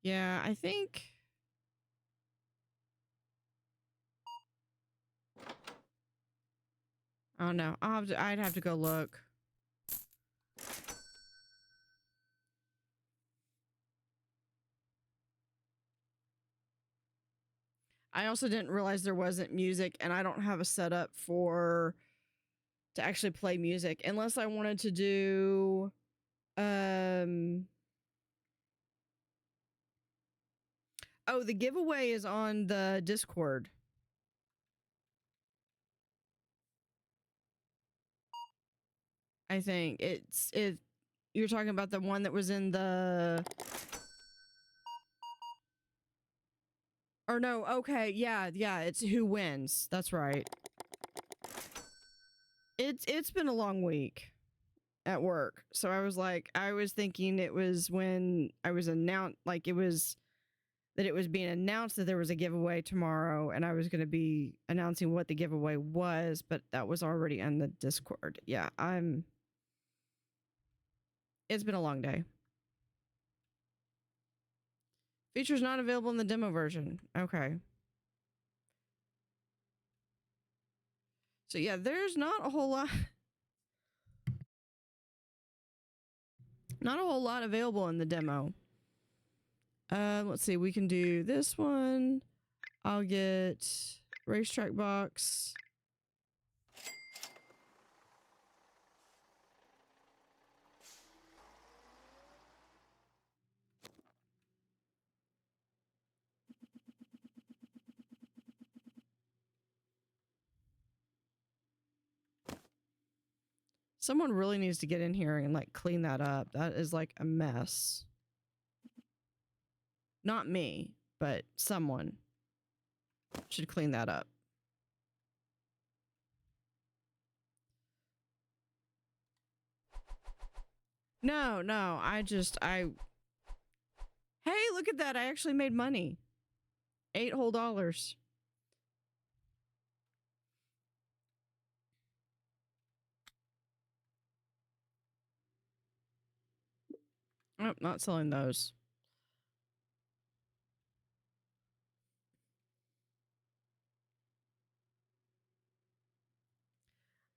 Yeah, I think... Oh no, I'd have to go look. I also didn't realize there wasn't music, and I don't have a setup to actually play music unless I wanted to do oh, the giveaway is on the Discord. I think you're talking about the one that was in the... Or no, okay, yeah, it's who wins. That's right. It's been a long week at work. So I was thinking it was when I was announced, like it was being announced that there was a giveaway tomorrow, and I was going to be announcing what the giveaway was, but that was already on the Discord. Yeah, it's been a long day. Features not available in the demo version. Okay. So yeah, there's not a whole lot. Not a whole lot available in the demo. Let's see. We can do this one. I'll get racetrack box. Someone really needs to get in here and like clean that up. That is like a mess. Not me, but someone should clean that up. No, hey, look at that. I actually made money. $8 whole. Oh, not selling those.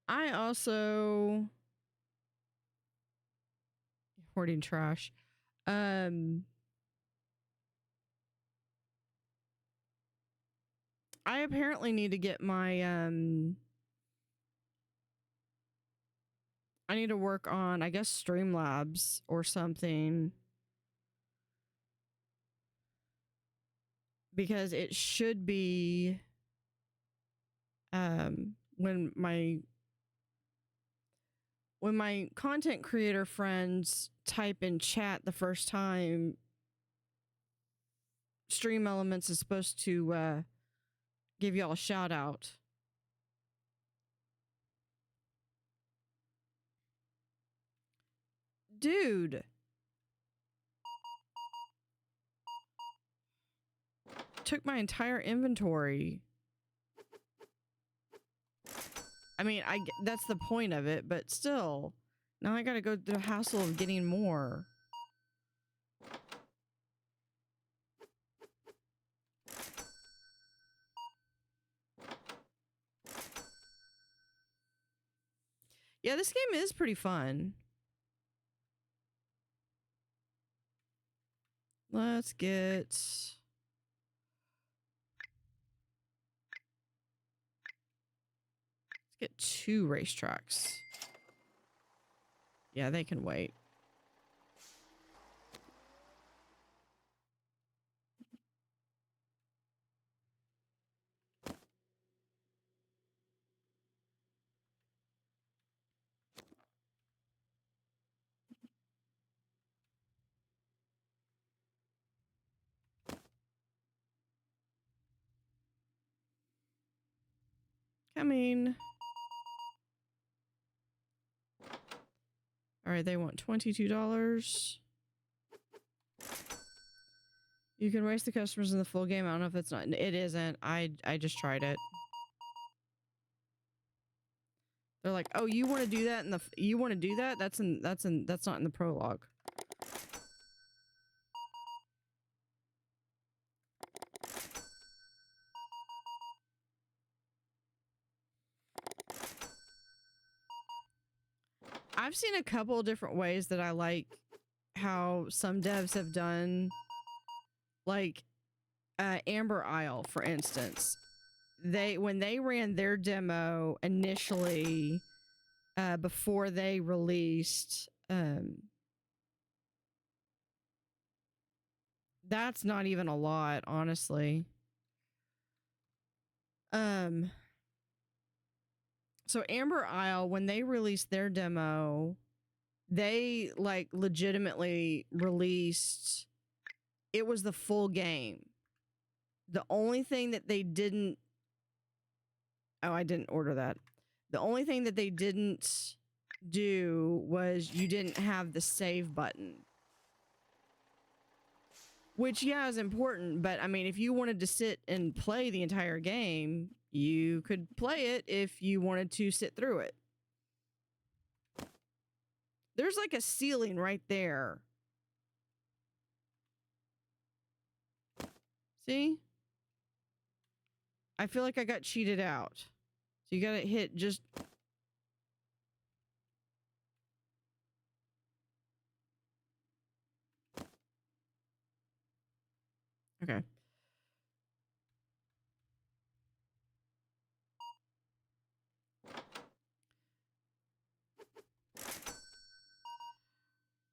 I also hoarding trash. I apparently need to get my I need to work on, I guess, Streamlabs or something. Because it should be when my content creator friends type in chat the first time, Stream Elements is supposed to give y'all a shout out. Dude. Took my entire inventory. I mean, that's the point of it, but still. Now I gotta go through the hassle of getting more. Yeah, this game is pretty fun. Let's get 2 racetracks. Yeah, they can wait. Coming. All right, they want $22. You can race the customers in the full game. I don't know if it's not. It isn't. I just tried it. They're like, "Oh, you want to do that you want to do that? That's not in the prologue." I've seen a couple of different ways that I like how some devs have done, like Amber Isle, for instance. When they ran their demo initially, before they released, that's not even a lot, honestly. So Amber Isle, when they released their demo, they like legitimately released, it was the full game. The only thing that they didn't, oh, I didn't order that. The only thing that they didn't do was you didn't have the save button. Which, yeah, is important, but I mean, if you wanted to sit and play the entire game, you could play it if you wanted to sit through it. There's like a ceiling right there. See? I feel like I got cheated out. So you gotta hit just... Okay.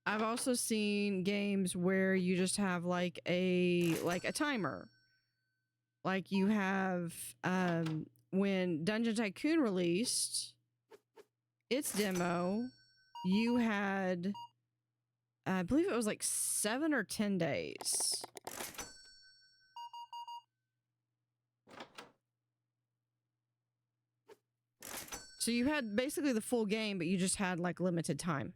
I've also seen games where you just have like a timer. Like you have when Dungeon Tycoon released, its demo, you had, I believe it was like 7 or 10 days. So you had basically the full game, but you just had like limited time.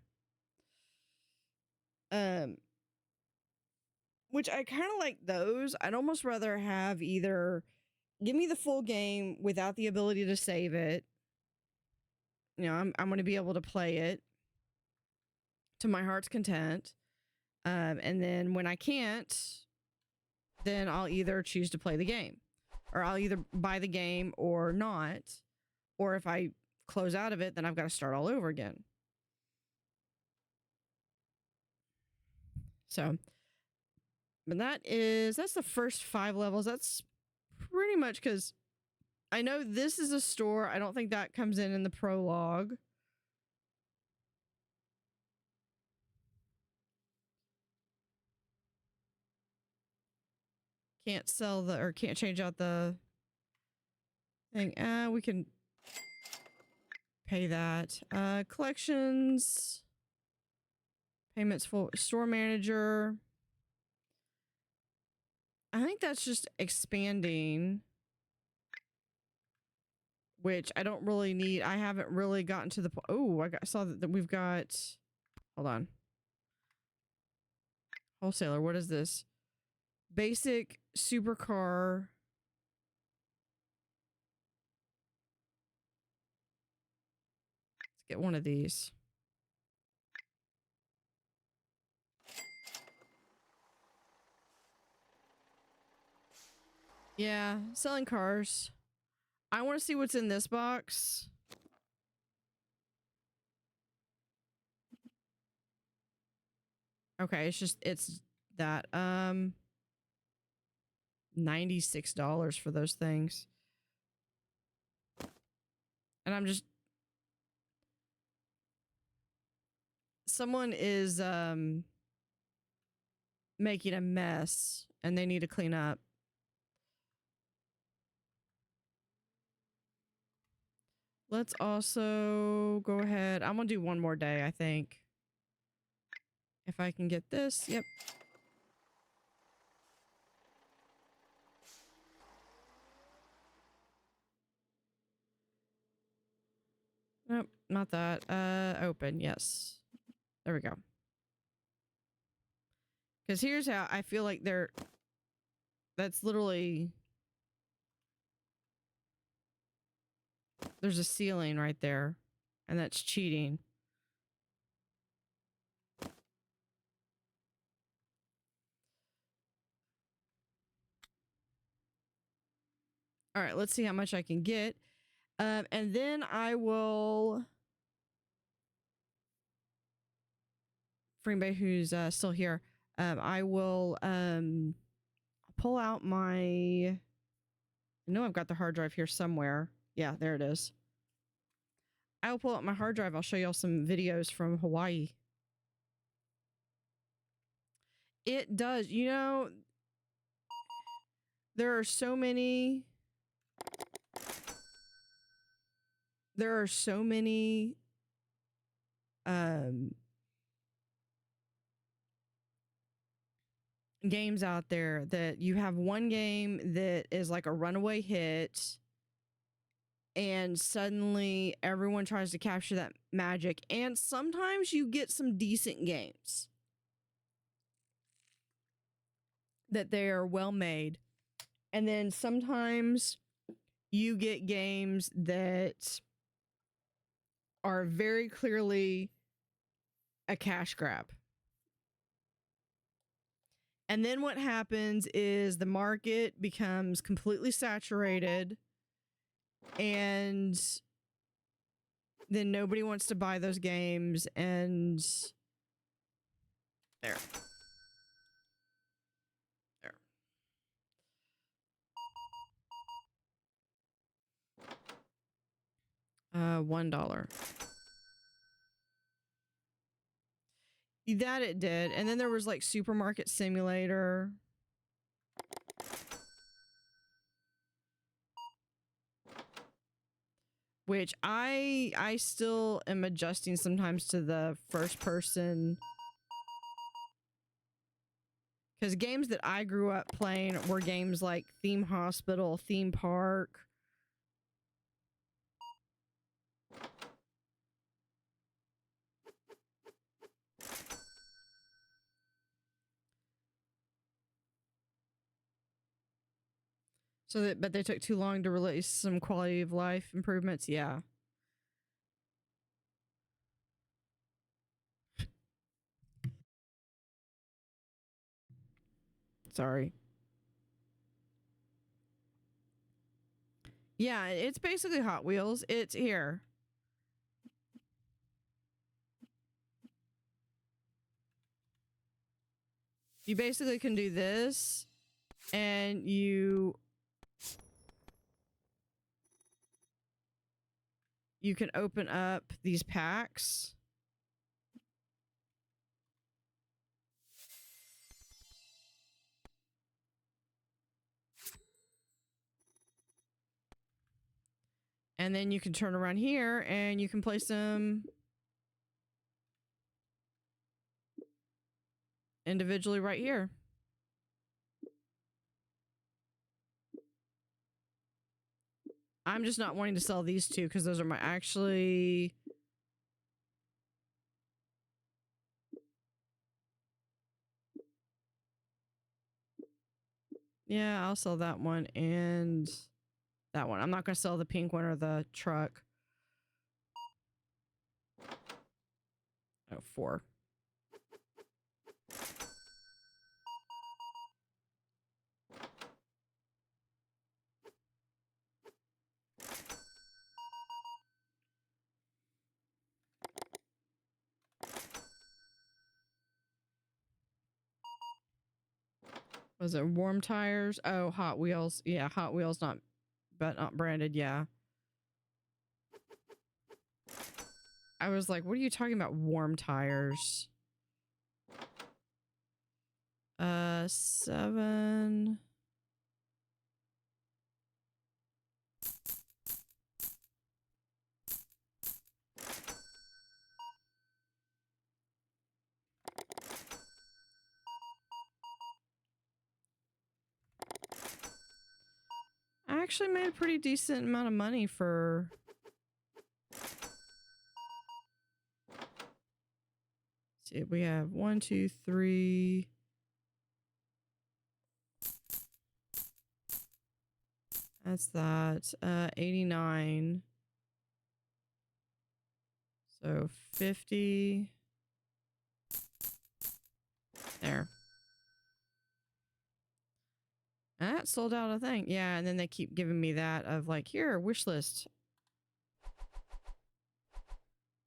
Which I kind of like those. I'd almost rather have either give me the full game without the ability to save it. You know, I'm going to be able to play it to my heart's content. And then when I can't, then I'll either choose to play the game, or I'll either buy the game or not. Or if I close out of it, then I've got to start all over again. So, but that's the first 5 levels. That's pretty much, because I know this is a store. I don't think that comes in the prologue. Can't sell the, or can't change out the thing. We can pay that. Collections. Payments for store manager. I think that's just expanding, which I don't really need. I haven't really gotten to the point. Oh, I saw that we've got, hold on. Wholesaler, what is this? Basic supercar. Let's get one of these. Yeah, selling cars. I want to see what's in this box. Okay, it's that $96 for those things. And I'm just, someone is making a mess and they need to clean up. Let's also go ahead. I'm gonna do one more day, I think. If I can get this. Yep. Nope, not that. Open, yes. There we go. Because here's how I feel like that's literally, there's a ceiling right there, and that's cheating. All right, let's see how much I can get. And then I will, for anybody who's still here, I will pull out my, I know I've got the hard drive here somewhere. Yeah, there it is. I will pull out my hard drive. I'll show y'all some videos from Hawaii. It does. You know, there are so many games out there that you have one game that is like a runaway hit, and suddenly everyone tries to capture that magic, and sometimes you get some decent games that they are well made, and then sometimes you get games that are very clearly a cash grab. And then what happens is the market becomes completely saturated, and then nobody wants to buy those games, and there. $1. That it did. And then there was like Supermarket Simulator. which I still am adjusting sometimes to the first person, because games that I grew up playing were games like Theme Hospital, Theme Park. So that, but they took too long to release some quality of life improvements. Yeah. Sorry. Yeah, it's basically Hot Wheels. It's here. You basically can do this, and you can open up these packs. And then you can turn around here and you can place them individually right here. I'm just not wanting to sell these two because those are my actually... Yeah, I'll sell that one and that one. I'm not going to sell the pink one or the truck. Oh, 4. Was it warm tires? Oh, Hot Wheels. Yeah, Hot Wheels, not branded. Yeah. I was like, what are you talking about? Warm tires. 7. I actually made a pretty decent amount of money for... Let's see, we have 1, 2, 3... That's that. 89. So 50. There. And that sold out, I think. Yeah, and then they keep giving me that of like, here, wish list.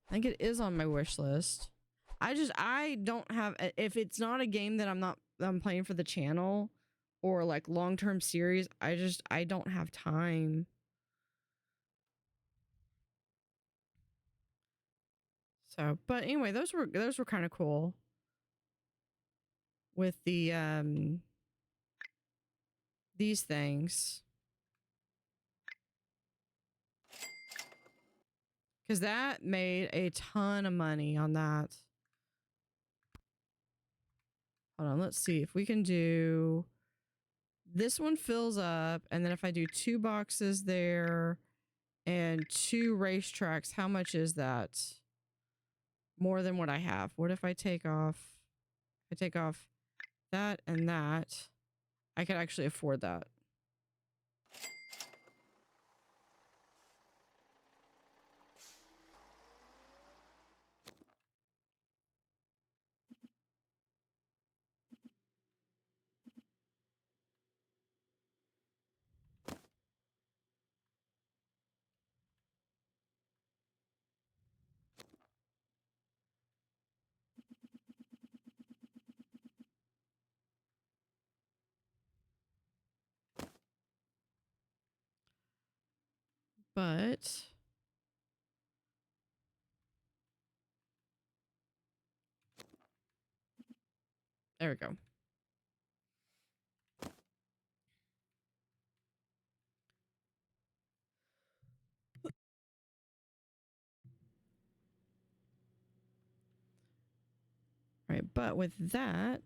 I think it is on my wish list. I don't have, if it's not a game that I'm playing for the channel or like long-term series, I don't have time. So, but anyway, those were kind of cool with the these things. Because that made a ton of money on that. Hold on, let's see if we can do... This one fills up, and then if I do 2 boxes there and 2 racetracks, how much is that? More than what I have. What if I take off... I take off that and that. I could actually afford that. But... There we go. right, but with that,